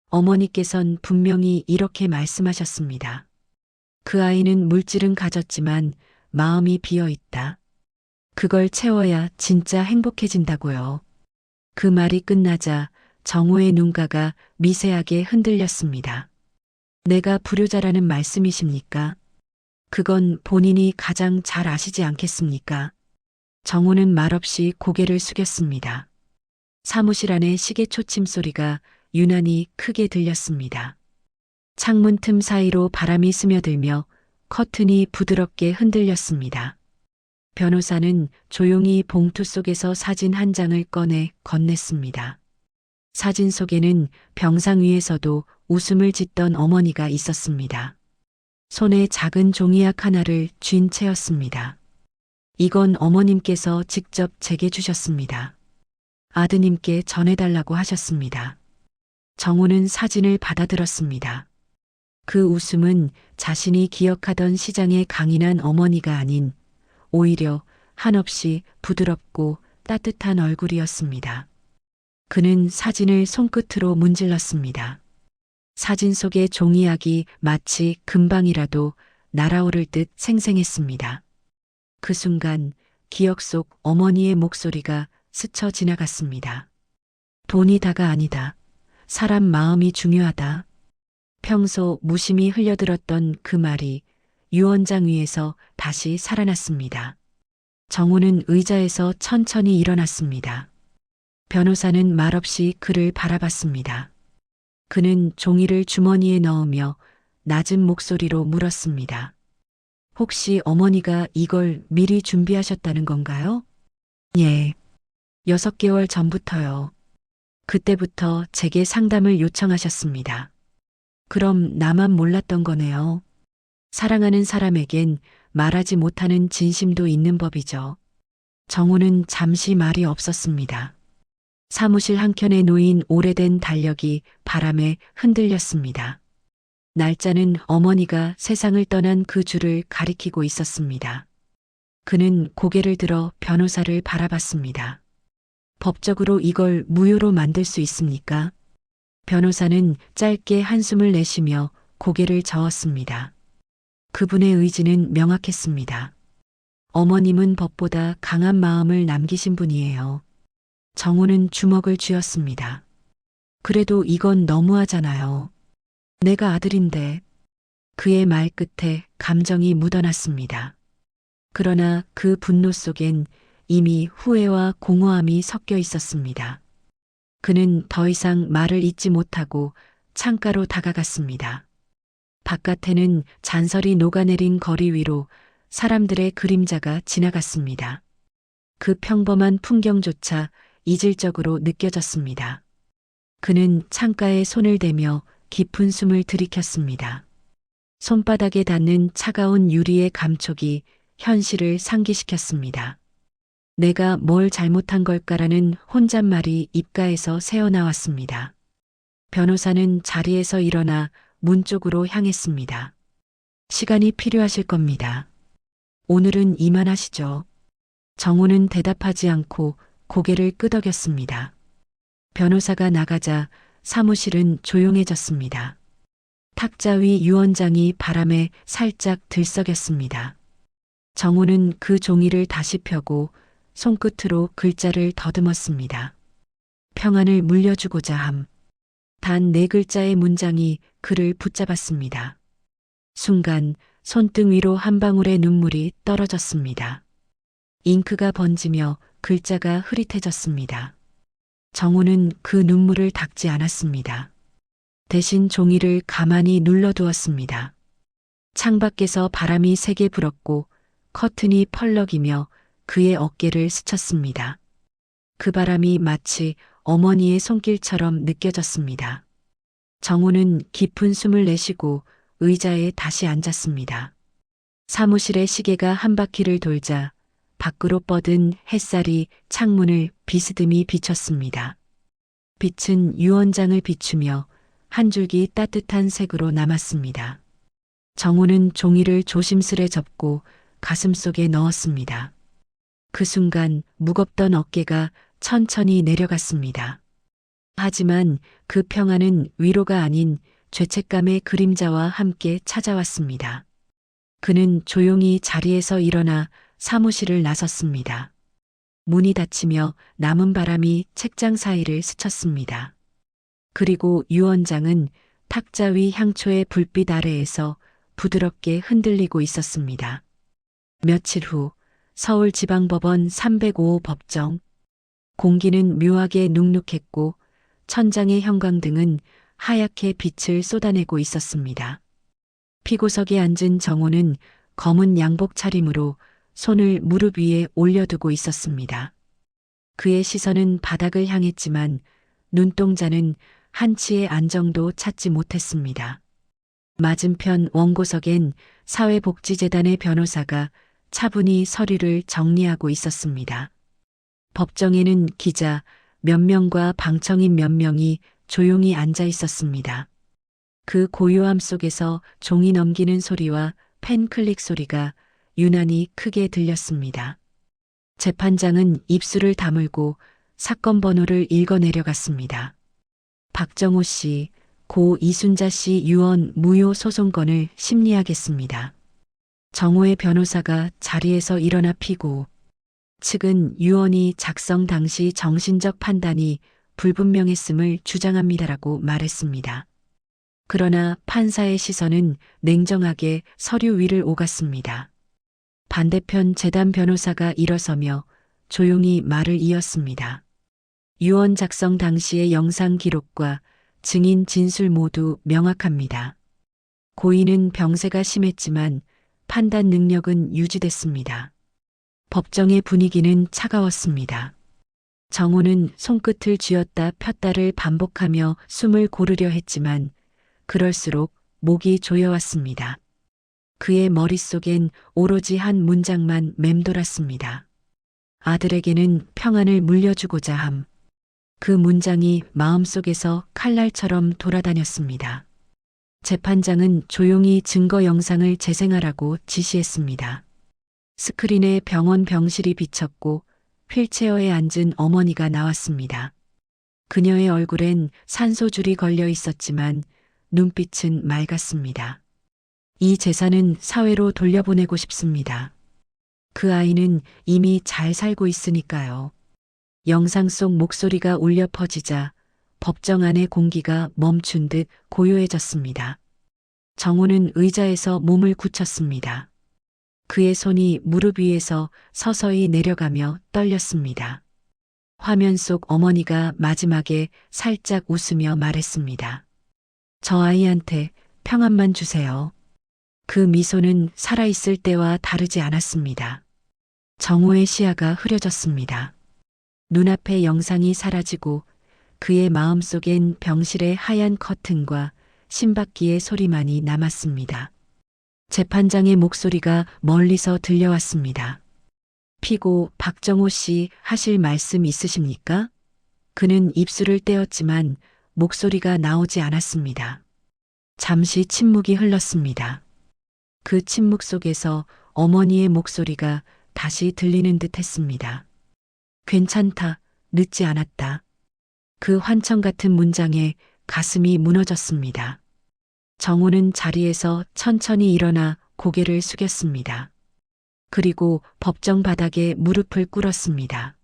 어머니께선 분명히 이렇게 말씀하셨습니다. 그 아이는 물질은 가졌지만 마음이 비어 있다. 그걸 채워야 진짜 행복해진다고요. 그 말이 끝나자 정호의 눈가가 미세하게 흔들렸습니다. 내가 불효자라는 말씀이십니까? 그건 본인이 가장 잘 아시지 않겠습니까? 정호는 말없이 고개를 숙였습니다. 사무실 안의 시계 초침 소리가 유난히 크게 들렸습니다. 창문 틈 사이로 바람이 스며들며 커튼이 부드럽게 흔들렸습니다. 변호사는 조용히 봉투 속에서 사진 한 장을 꺼내 건넸습니다. 사진 속에는 병상 위에서도 웃음을 짓던 어머니가 있었습니다. 손에 작은 종이약 하나를 쥔 채였습니다. 이건 어머님께서 직접 제게 주셨습니다. 아드님께 전해달라고 하셨습니다. 정우는 사진을 받아들었습니다. 그 웃음은 자신이 기억하던 시장의 강인한 어머니가 아닌 오히려 한없이 부드럽고 따뜻한 얼굴이었습니다. 그는 사진을 손끝으로 문질렀습니다. 사진 속의 종이약이 마치 금방이라도 날아오를 듯 생생했습니다. 그 순간 기억 속 어머니의 목소리가 스쳐 지나갔습니다. 돈이 다가 아니다. 사람 마음이 중요하다. 평소 무심히 흘려들었던 그 말이 유언장 위에서 다시 살아났습니다. 정우는 의자에서 천천히 일어났습니다. 변호사는 말없이 그를 바라봤습니다. 그는 종이를 주머니에 넣으며 낮은 목소리로 물었습니다. 혹시 어머니가 이걸 미리 준비하셨다는 건가요? 예. 6개월 전부터요. 그때부터 제게 상담을 요청하셨습니다. 그럼 나만 몰랐던 거네요. 사랑하는 사람에겐 말하지 못하는 진심도 있는 법이죠. 정우는 잠시 말이 없었습니다. 사무실 한켠에 놓인 오래된 달력이 바람에 흔들렸습니다. 날짜는 어머니가 세상을 떠난 그 주를 가리키고 있었습니다. 그는 고개를 들어 변호사를 바라봤습니다. 법적으로 이걸 무효로 만들 수 있습니까? 변호사는 짧게 한숨을 내쉬며 고개를 저었습니다. 그분의 의지는 명확했습니다. 어머님은 법보다 강한 마음을 남기신 분이에요. 정우는 주먹을 쥐었습니다. 그래도 이건 너무하잖아요. 내가 아들인데. 그의 말 끝에 감정이 묻어났습니다. 그러나 그 분노 속엔 이미 후회와 공허함이 섞여 있었습니다. 그는 더 이상 말을 잇지 못하고 창가로 다가갔습니다. 바깥에는 잔설이 녹아내린 거리 위로 사람들의 그림자가 지나갔습니다. 그 평범한 풍경조차 이질적으로 느껴졌습니다. 그는 창가에 손을 대며 깊은 숨을 들이켰습니다. 손바닥에 닿는 차가운 유리의 감촉이 현실을 상기시켰습니다. 내가 뭘 잘못한 걸까라는 혼잣말이 입가에서 새어나왔습니다. 변호사는 자리에서 일어나 문 쪽으로 향했습니다. 시간이 필요하실 겁니다. 오늘은 이만하시죠. 정호는 대답하지 않고 고개를 끄덕였습니다. 변호사가 나가자 사무실은 조용해졌습니다. 탁자 위 유언장이 바람에 살짝 들썩였습니다. 정호는 그 종이를 다시 펴고 손끝으로 글자를 더듬었습니다. 평안을 물려주고자 함. 단 4글자의 문장이 그를 붙잡았습니다. 순간 손등 위로 한 방울의 눈물이 떨어졌습니다. 잉크가 번지며 글자가 흐릿해졌습니다. 정호는 그 눈물을 닦지 않았습니다. 대신 종이를 가만히 눌러두었습니다. 창밖에서 바람이 세게 불었고 커튼이 펄럭이며 그의 어깨를 스쳤습니다. 그 바람이 마치 어머니의 손길처럼 느껴졌습니다. 정호는 깊은 숨을 내쉬고 의자에 다시 앉았습니다. 사무실의 시계가 한 바퀴를 돌자 밖으로 뻗은 햇살이 창문을 비스듬히 비췄습니다. 빛은 유언장을 비추며 한 줄기 따뜻한 색으로 남았습니다. 정호는 종이를 조심스레 접고 가슴속에 넣었습니다. 그 순간 무겁던 어깨가 천천히 내려갔습니다. 하지만 그 평안은 위로가 아닌 죄책감의 그림자와 함께 찾아왔습니다. 그는 조용히 자리에서 일어나 사무실을 나섰습니다. 문이 닫히며 남은 바람이 책장 사이를 스쳤습니다. 그리고 유언장은 탁자 위 향초의 불빛 아래에서 부드럽게 흔들리고 있었습니다. 며칠 후 서울지방법원 305호 법정. 공기는 묘하게 눅눅했고 천장의 형광등은 하얗게 빛을 쏟아내고 있었습니다. 피고석에 앉은 정호는 검은 양복 차림으로 손을 무릎 위에 올려두고 있었습니다. 그의 시선은 바닥을 향했지만 눈동자는 한치의 안정도 찾지 못했습니다. 맞은편 원고석엔 사회복지재단의 변호사가 차분히 서류를 정리하고 있었습니다. 법정에는 기자 몇 명과 방청인 몇 명이 조용히 앉아 있었습니다. 그 고요함 속에서 종이 넘기는 소리와 펜 클릭 소리가 유난히 크게 들렸습니다. 재판장은 입술을 다물고 사건 번호를 읽어 내려갔습니다. 박정호 씨, 고 이순자 씨 유언 무효 소송건을 심리하겠습니다. 정호의 변호사가 자리에서 일어나 피고 측은 유언이 작성 당시 정신적 판단이 불분명했음을 주장합니다라고 말했습니다. 그러나 판사의 시선은 냉정하게 서류 위를 오갔습니다. 반대편 재단 변호사가 일어서며 조용히 말을 이었습니다. 유언 작성 당시의 영상 기록과 증인 진술 모두 명확합니다. 고인은 병세가 심했지만 판단 능력은 유지됐습니다. 법정의 분위기는 차가웠습니다. 정호는 손끝을 쥐었다 폈다를 반복하며 숨을 고르려 했지만 그럴수록 목이 조여왔습니다. 그의 머릿속엔 오로지 한 문장만 맴돌았습니다. 아들에게는 평안을 물려주고자 함. 그 문장이 마음속에서 칼날처럼 돌아다녔습니다. 재판장은 조용히 증거 영상을 재생하라고 지시했습니다. 스크린에 병원 병실이 비쳤고 휠체어에 앉은 어머니가 나왔습니다. 그녀의 얼굴엔 산소줄이 걸려 있었지만 눈빛은 맑았습니다. 이 재산은 사회로 돌려보내고 싶습니다. 그 아이는 이미 잘 살고 있으니까요. 영상 속 목소리가 울려 퍼지자 법정 안의 공기가 멈춘 듯 고요해졌습니다. 정호는 의자에서 몸을 굳혔습니다. 그의 손이 무릎 위에서 서서히 내려가며 떨렸습니다. 화면 속 어머니가 마지막에 살짝 웃으며 말했습니다. 저 아이한테 평안만 주세요. 그 미소는 살아있을 때와 다르지 않았습니다. 정호의 시야가 흐려졌습니다. 눈앞의 영상이 사라지고 그의 마음속엔 병실의 하얀 커튼과 심박기의 소리만이 남았습니다. 재판장의 목소리가 멀리서 들려왔습니다. 피고 박정호 씨 하실 말씀 있으십니까? 그는 입술을 떼었지만 목소리가 나오지 않았습니다. 잠시 침묵이 흘렀습니다. 그 침묵 속에서 어머니의 목소리가 다시 들리는 듯 했습니다. 괜찮다, 늦지 않았다. 그 환청 같은 문장에 가슴이 무너졌습니다. 정호는 자리에서 천천히 일어나 고개를 숙였습니다. 그리고 법정 바닥에 무릎을 꿇었습니다.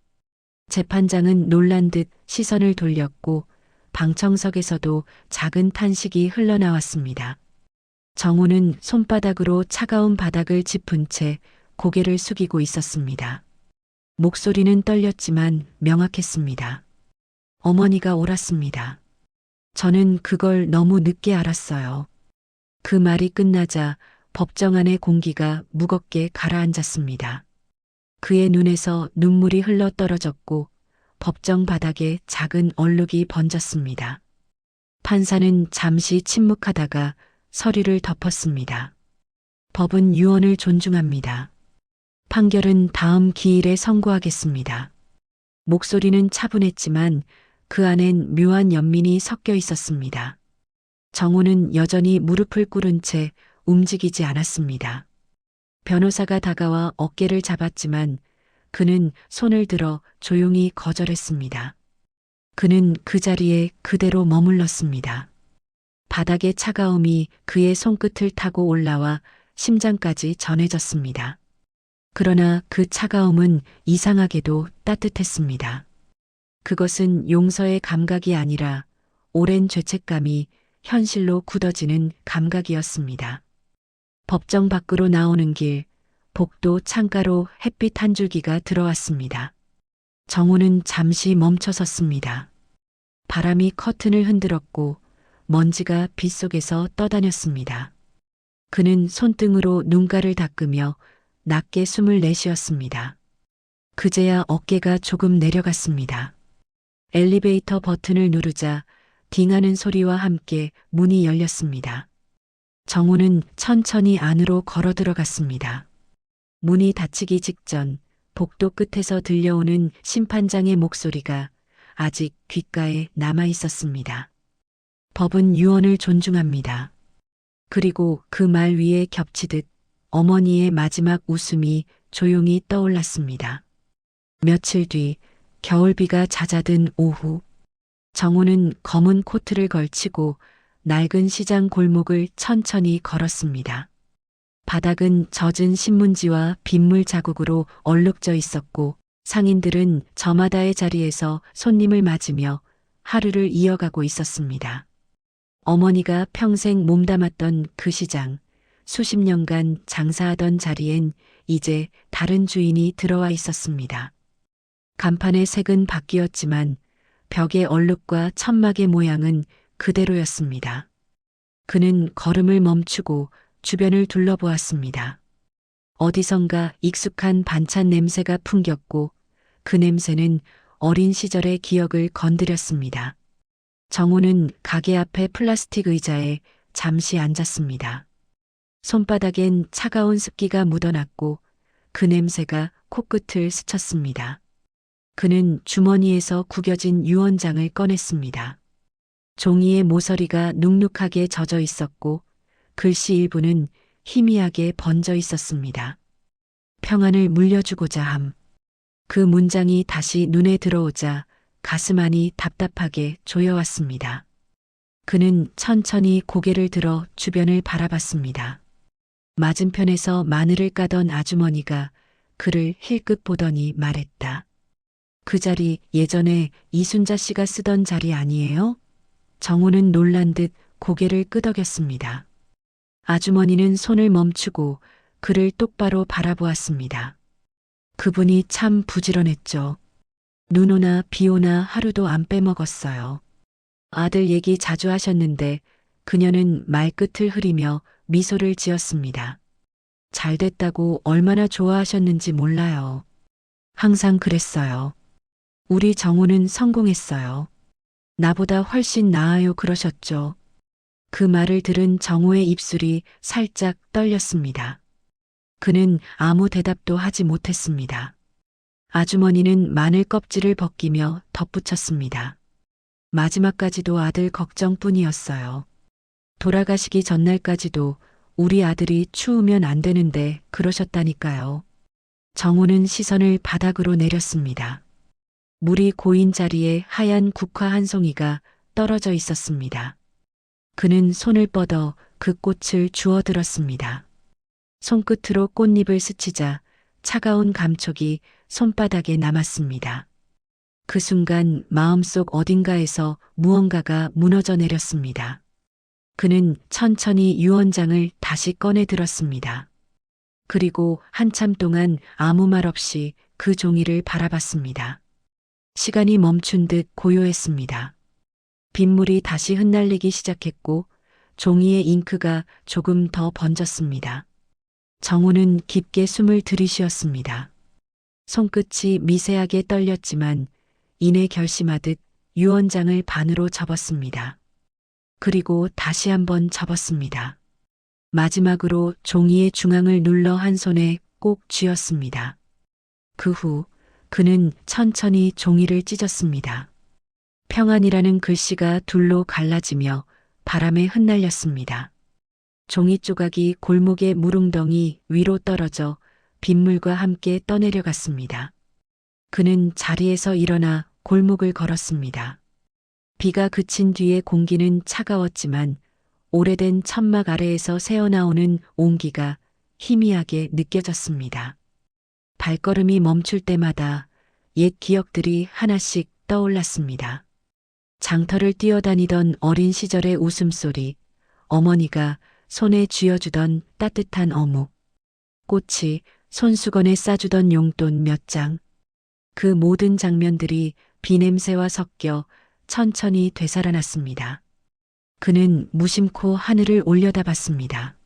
재판장은 놀란 듯 시선을 돌렸고 방청석에서도 작은 탄식이 흘러나왔습니다. 정호는 손바닥으로 차가운 바닥을 짚은 채 고개를 숙이고 있었습니다. 목소리는 떨렸지만 명확했습니다. 어머니가 옳았습니다. 저는 그걸 너무 늦게 알았어요. 그 말이 끝나자 법정 안의 공기가 무겁게 가라앉았습니다. 그의 눈에서 눈물이 흘러 떨어졌고 법정 바닥에 작은 얼룩이 번졌습니다. 판사는 잠시 침묵하다가 서리를 덮었습니다. 법은 유언을 존중합니다. 판결은 다음 기일에 선고하겠습니다. 목소리는 차분했지만 그 안엔 묘한 연민이 섞여 있었습니다. 정호는 여전히 무릎을 꿇은 채 움직이지 않았습니다. 변호사가 다가와 어깨를 잡았지만 그는 손을 들어 조용히 거절했습니다. 그는 그 자리에 그대로 머물렀습니다. 바닥의 차가움이 그의 손끝을 타고 올라와 심장까지 전해졌습니다. 그러나 그 차가움은 이상하게도 따뜻했습니다. 그것은 용서의 감각이 아니라 오랜 죄책감이 현실로 굳어지는 감각이었습니다. 법정 밖으로 나오는 길, 복도 창가로 햇빛 한 줄기가 들어왔습니다. 정호는 잠시 멈춰섰습니다. 바람이 커튼을 흔들었고 먼지가 빗속에서 떠다녔습니다. 그는 손등으로 눈가를 닦으며 낮게 숨을 내쉬었습니다. 그제야 어깨가 조금 내려갔습니다. 엘리베이터 버튼을 누르자 딩하는 소리와 함께 문이 열렸습니다. 정호는 천천히 안으로 걸어 들어갔습니다. 문이 닫히기 직전 복도 끝에서 들려오는 심판장의 목소리가 아직 귓가에 남아 있었습니다. 법은 유언을 존중합니다. 그리고 그 말 위에 겹치듯 어머니의 마지막 웃음이 조용히 떠올랐습니다. 며칠 뒤 겨울비가 잦아든 오후, 정호는 검은 코트를 걸치고 낡은 시장 골목을 천천히 걸었습니다. 바닥은 젖은 신문지와 빗물 자국으로 얼룩져 있었고 상인들은 저마다의 자리에서 손님을 맞으며 하루를 이어가고 있었습니다. 어머니가 평생 몸담았던 그 시장, 수십 년간 장사하던 자리엔 이제 다른 주인이 들어와 있었습니다. 간판의 색은 바뀌었지만 벽의 얼룩과 천막의 모양은 그대로였습니다. 그는 걸음을 멈추고 주변을 둘러보았습니다. 어디선가 익숙한 반찬 냄새가 풍겼고 그 냄새는 어린 시절의 기억을 건드렸습니다. 정호는 가게 앞에 플라스틱 의자에 잠시 앉았습니다. 손바닥엔 차가운 습기가 묻어났고 그 냄새가 코끝을 스쳤습니다. 그는 주머니에서 구겨진 유언장을 꺼냈습니다. 종이의 모서리가 눅눅하게 젖어 있었고 글씨 일부는 희미하게 번져 있었습니다. 평안을 물려주고자 함. 그 문장이 다시 눈에 들어오자 가슴 안이 답답하게 조여왔습니다. 그는 천천히 고개를 들어 주변을 바라봤습니다. 맞은편에서 마늘을 까던 아주머니가 그를 힐끗 보더니 말했다. 그 자리 예전에 이순자 씨가 쓰던 자리 아니에요? 정호는 놀란 듯 고개를 끄덕였습니다. 아주머니는 손을 멈추고 그를 똑바로 바라보았습니다. 그분이 참 부지런했죠. 눈 오나 비 오나 하루도 안 빼먹었어요. 아들 얘기 자주 하셨는데 그녀는 말끝을 흐리며 미소를 지었습니다. 잘 됐다고 얼마나 좋아하셨는지 몰라요. 항상 그랬어요. 우리 정호는 성공했어요. 나보다 훨씬 나아요 그러셨죠. 그 말을 들은 정호의 입술이 살짝 떨렸습니다. 그는 아무 대답도 하지 못했습니다. 아주머니는 마늘 껍질을 벗기며 덧붙였습니다. 마지막까지도 아들 걱정뿐이었어요. 돌아가시기 전날까지도 우리 아들이 추우면 안 되는데 그러셨다니까요. 정우는 시선을 바닥으로 내렸습니다. 물이 고인 자리에 하얀 국화 한 송이가 떨어져 있었습니다. 그는 손을 뻗어 그 꽃을 주워들었습니다. 손끝으로 꽃잎을 스치자 차가운 감촉이 손바닥에 남았습니다. 그 순간 마음속 어딘가에서 무언가가 무너져 내렸습니다. 그는 천천히 유언장을 다시 꺼내 들었습니다. 그리고 한참 동안 아무 말 없이 그 종이를 바라봤습니다. 시간이 멈춘 듯 고요했습니다. 빗물이 다시 흩날리기 시작했고 종이의 잉크가 조금 더 번졌습니다. 정우는 깊게 숨을 들이쉬었습니다. 손끝이 미세하게 떨렸지만 이내 결심하듯 유언장을 반으로 접었습니다. 그리고 다시 한번 접었습니다. 마지막으로 종이의 중앙을 눌러 한 손에 꼭 쥐었습니다. 그 후 그는 천천히 종이를 찢었습니다. 평안이라는 글씨가 둘로 갈라지며 바람에 흩날렸습니다. 종이 조각이 골목의 물웅덩이 위로 떨어져 빗물과 함께 떠내려갔습니다. 그는 자리에서 일어나 골목을 걸었습니다. 비가 그친 뒤에 공기는 차가웠지만 오래된 천막 아래에서 새어나오는 온기가 희미하게 느껴졌습니다. 발걸음이 멈출 때마다 옛 기억들이 하나씩 떠올랐습니다. 장터를 뛰어다니던 어린 시절의 웃음소리, 어머니가 손에 쥐어주던 따뜻한 어묵, 꽃이 손수건에 싸주던 용돈 몇 장, 그 모든 장면들이 비냄새와 섞여 천천히 되살아났습니다. 그는 무심코 하늘을 올려다봤습니다.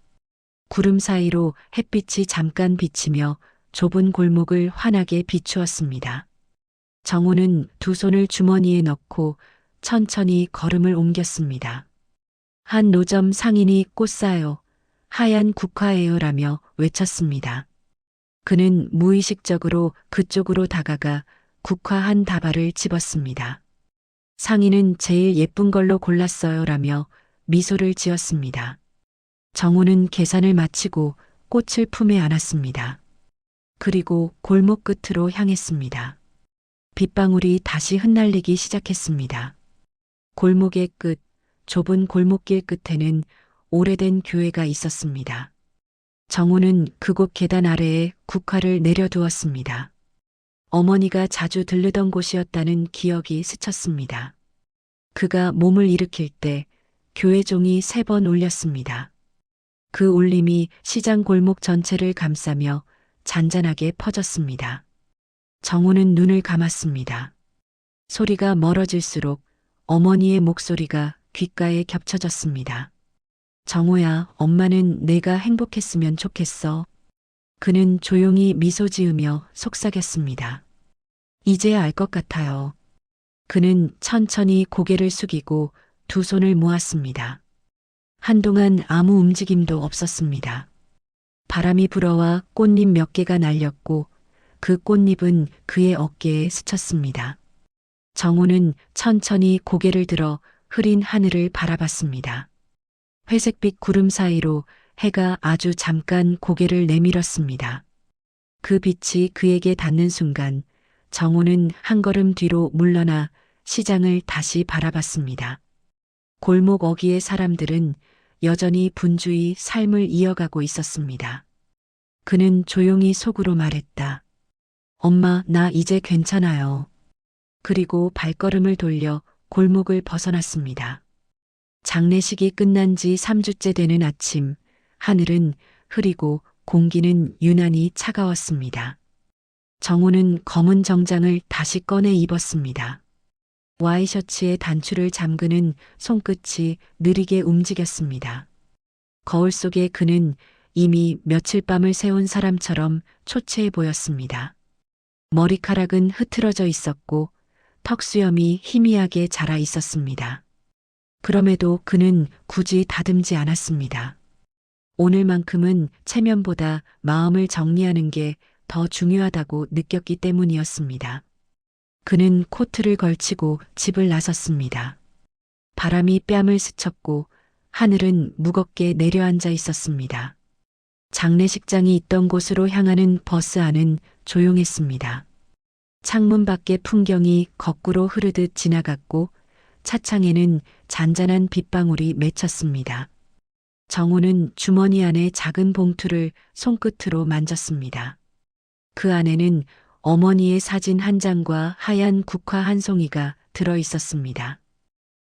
구름 사이로 햇빛이 잠깐 비치며 좁은 골목을 환하게 비추었습니다. 정우는 두 손을 주머니에 넣고 천천히 걸음을 옮겼습니다. 한 노점 상인이 꽃 사요, 하얀 국화예요라며 외쳤습니다. 그는 무의식적으로 그쪽으로 다가가 국화 한 다발을 집었습니다. 상인은 제일 예쁜 걸로 골랐어요라며 미소를 지었습니다. 정우는 계산을 마치고 꽃을 품에 안았습니다. 그리고 골목 끝으로 향했습니다. 빗방울이 다시 흩날리기 시작했습니다. 골목의 끝, 좁은 골목길 끝에는 오래된 교회가 있었습니다. 정우는 그곳 계단 아래에 국화를 내려두었습니다. 어머니가 자주 들르던 곳이었다는 기억이 스쳤습니다. 그가 몸을 일으킬 때 교회 종이 3번 울렸습니다. 그 울림이 시장 골목 전체를 감싸며 잔잔하게 퍼졌습니다. 정우는 눈을 감았습니다. 소리가 멀어질수록 어머니의 목소리가 귓가에 겹쳐졌습니다. 정우야, 엄마는 내가 행복했으면 좋겠어. 그는 조용히 미소 지으며 속삭였습니다. 이제야 알 것 같아요. 그는 천천히 고개를 숙이고 두 손을 모았습니다. 한동안 아무 움직임도 없었습니다. 바람이 불어와 꽃잎 몇 개가 날렸고 그 꽃잎은 그의 어깨에 스쳤습니다. 정우는 천천히 고개를 들어 흐린 하늘을 바라봤습니다. 회색빛 구름 사이로 해가 아주 잠깐 고개를 내밀었습니다. 그 빛이 그에게 닿는 순간 정우는 한 걸음 뒤로 물러나 시장을 다시 바라봤습니다. 골목 어귀의 사람들은 여전히 분주히 삶을 이어가고 있었습니다. 그는 조용히 속으로 말했다. 엄마, 나 이제 괜찮아요. 그리고 발걸음을 돌려 골목을 벗어났습니다. 장례식이 끝난 지 3주째 되는 아침, 하늘은 흐리고 공기는 유난히 차가웠습니다. 정우는 검은 정장을 다시 꺼내 입었습니다. 와이셔츠의 단추를 잠그는 손끝이 느리게 움직였습니다. 거울 속에 그는 이미 며칠 밤을 새운 사람처럼 초췌해 보였습니다. 머리카락은 흐트러져 있었고 턱수염이 희미하게 자라 있었습니다. 그럼에도 그는 굳이 다듬지 않았습니다. 오늘만큼은 체면보다 마음을 정리하는 게 더 중요하다고 느꼈기 때문이었습니다. 그는 코트를 걸치고 집을 나섰습니다. 바람이 뺨을 스쳤고 하늘은 무겁게 내려앉아 있었습니다. 장례식장이 있던 곳으로 향하는 버스 안은 조용했습니다. 창문 밖의 풍경이 거꾸로 흐르듯 지나갔고 차창에는 잔잔한 빗방울이 맺혔습니다. 정우는 주머니 안에 작은 봉투를 손끝으로 만졌습니다. 그 안에는 어머니의 사진 한 장과 하얀 국화 한 송이가 들어 있었습니다.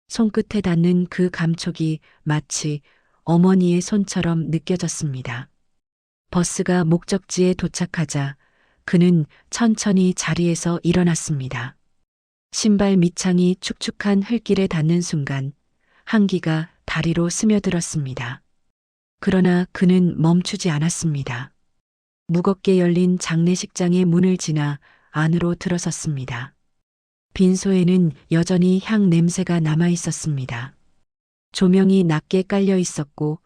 손끝에 닿는 그 감촉이 마치 어머니의 손처럼 느껴졌습니다. 버스가 목적지에 도착하자 그는 천천히 자리에서 일어났습니다. 신발 밑창이 축축한 흙길에 닿는 순간 한기가 다리로 스며들었습니다. 그러나 그는 멈추지 않았습니다. 무겁게 열린 장례식장의 문을 지나 안으로 들어섰습니다. 빈소에는 여전히 향 냄새가 남아 있었습니다. 조명이 낮게 깔려 있었고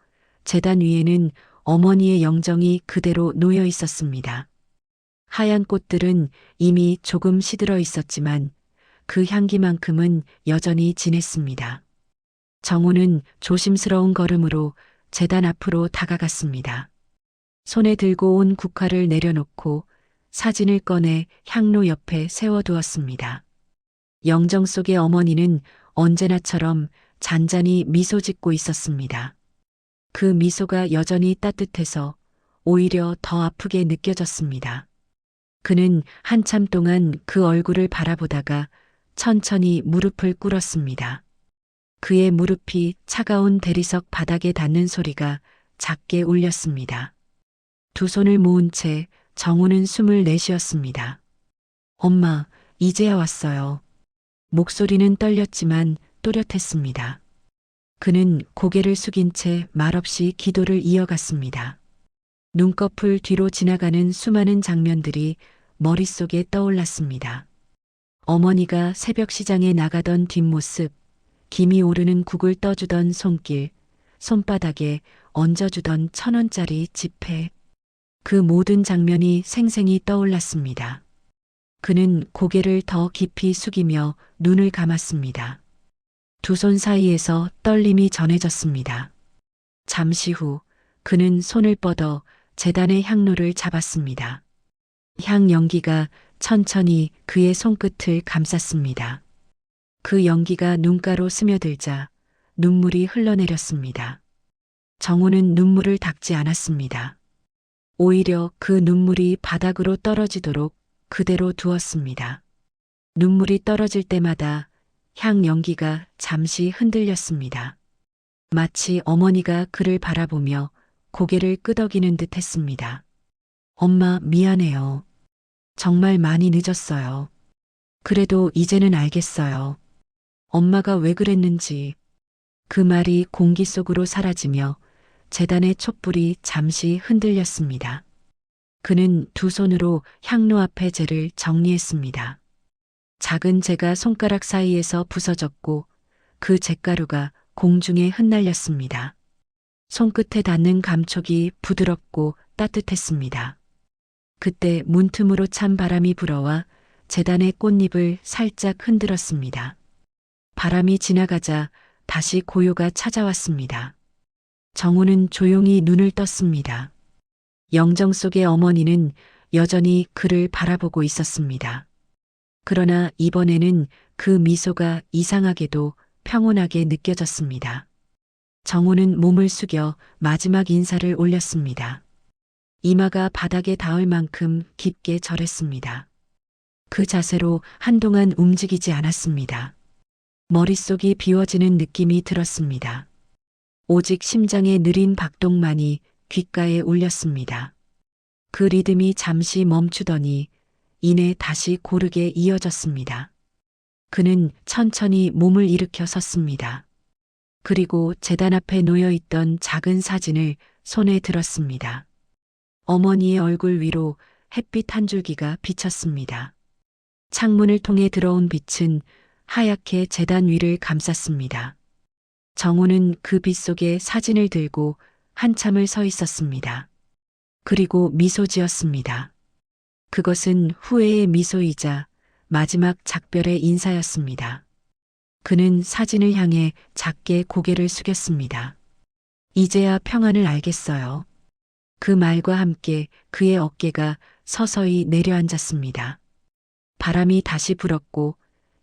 제단 위에는 어머니의 영정이 그대로 놓여 있었습니다. 하얀 꽃들은 이미 조금 시들어 있었지만 그 향기만큼은 여전히 진했습니다. 정우는 조심스러운 걸음으로 제단 앞으로 다가갔습니다. 손에 들고 온 국화를 내려놓고 사진을 꺼내 향로 옆에 세워두었습니다. 영정 속의 어머니는 언제나처럼 잔잔히 미소 짓고 있었습니다. 그 미소가 여전히 따뜻해서 오히려 더 아프게 느껴졌습니다. 그는 한참 동안 그 얼굴을 바라보다가 천천히 무릎을 꿇었습니다. 그의 무릎이 차가운 대리석 바닥에 닿는 소리가 작게 울렸습니다. 두 손을 모은 채 정우는 숨을 내쉬었습니다. 엄마, 이제야 왔어요. 목소리는 떨렸지만 또렷했습니다. 그는 고개를 숙인 채 말없이 기도를 이어갔습니다. 눈꺼풀 뒤로 지나가는 수많은 장면들이 머릿속에 떠올랐습니다. 어머니가 새벽 시장에 나가던 뒷모습, 김이 오르는 국을 떠주던 손길, 손바닥에 얹어주던 1,000원짜리 지폐. 그 모든 장면이 생생히 떠올랐습니다. 그는 고개를 더 깊이 숙이며 눈을 감았습니다. 두 손 사이에서 떨림이 전해졌습니다. 잠시 후 그는 손을 뻗어 제단의 향로를 잡았습니다. 향 연기가 천천히 그의 손끝을 감쌌습니다. 그 연기가 눈가로 스며들자 눈물이 흘러내렸습니다. 정우는 눈물을 닦지 않았습니다. 오히려 그 눈물이 바닥으로 떨어지도록 그대로 두었습니다. 눈물이 떨어질 때마다 향 연기가 잠시 흔들렸습니다. 마치 어머니가 그를 바라보며 고개를 끄덕이는 듯 했습니다. 엄마, 미안해요. 정말 많이 늦었어요. 그래도 이제는 알겠어요. 엄마가 왜 그랬는지. 그 말이 공기 속으로 사라지며 제단의 촛불이 잠시 흔들렸습니다. 그는 두 손으로 향로 앞의 재를 정리했습니다. 작은 재가 손가락 사이에서 부서졌고 그 잿가루가 공중에 흩날렸습니다. 손끝에 닿는 감촉이 부드럽고 따뜻했습니다. 그때 문틈으로 찬 바람이 불어와 제단의 꽃잎을 살짝 흔들었습니다. 바람이 지나가자 다시 고요가 찾아왔습니다. 정우는 조용히 눈을 떴습니다. 영정 속의 어머니는 여전히 그를 바라보고 있었습니다. 그러나 이번에는 그 미소가 이상하게도 평온하게 느껴졌습니다. 정우는 몸을 숙여 마지막 인사를 올렸습니다. 이마가 바닥에 닿을 만큼 깊게 절했습니다. 그 자세로 한동안 움직이지 않았습니다. 머릿속이 비워지는 느낌이 들었습니다. 오직 심장의 느린 박동만이 귓가에 울렸습니다. 그 리듬이 잠시 멈추더니 이내 다시 고르게 이어졌습니다. 그는 천천히 몸을 일으켜 섰습니다. 그리고 제단 앞에 놓여있던 작은 사진을 손에 들었습니다. 어머니의 얼굴 위로 햇빛 한 줄기가 비쳤습니다. 창문을 통해 들어온 빛은 하얗게 제단 위를 감쌌습니다. 정우는 그 빛 속에 사진을 들고 한참을 서 있었습니다. 그리고 미소 지었습니다. 그것은 후회의 미소이자 마지막 작별의 인사였습니다. 그는 사진을 향해 작게 고개를 숙였습니다. 이제야 평안을 알겠어요. 그 말과 함께 그의 어깨가 서서히 내려앉았습니다. 바람이 다시 불었고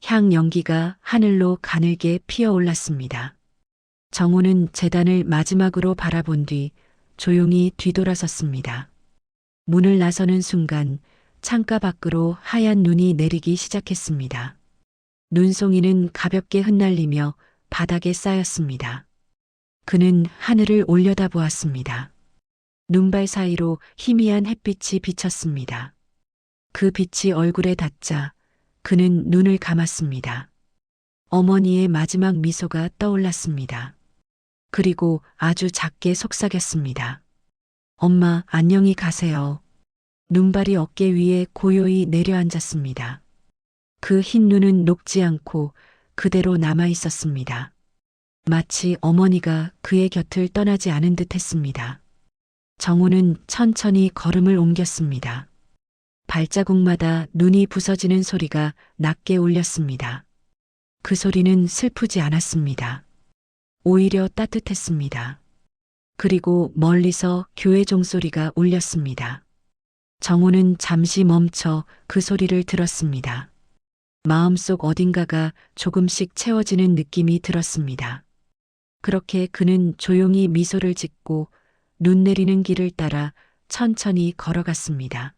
향 연기가 하늘로 가늘게 피어올랐습니다. 정우는 재단을 마지막으로 바라본 뒤 조용히 뒤돌아섰습니다. 문을 나서는 순간 창가 밖으로 하얀 눈이 내리기 시작했습니다. 눈송이는 가볍게 흩날리며 바닥에 쌓였습니다. 그는 하늘을 올려다보았습니다. 눈발 사이로 희미한 햇빛이 비쳤습니다. 그 빛이 얼굴에 닿자 그는 눈을 감았습니다. 어머니의 마지막 미소가 떠올랐습니다. 그리고 아주 작게 속삭였습니다. 엄마, 안녕히 가세요. 눈발이 어깨 위에 고요히 내려앉았습니다. 그 흰 눈은 녹지 않고 그대로 남아 있었습니다. 마치 어머니가 그의 곁을 떠나지 않은 듯 했습니다. 정우는 천천히 걸음을 옮겼습니다. 발자국마다 눈이 부서지는 소리가 낮게 울렸습니다. 그 소리는 슬프지 않았습니다. 오히려 따뜻했습니다. 그리고 멀리서 교회 종소리가 울렸습니다. 정우는 잠시 멈춰 그 소리를 들었습니다. 마음속 어딘가가 조금씩 채워지는 느낌이 들었습니다. 그렇게 그는 조용히 미소를 짓고 눈 내리는 길을 따라 천천히 걸어갔습니다.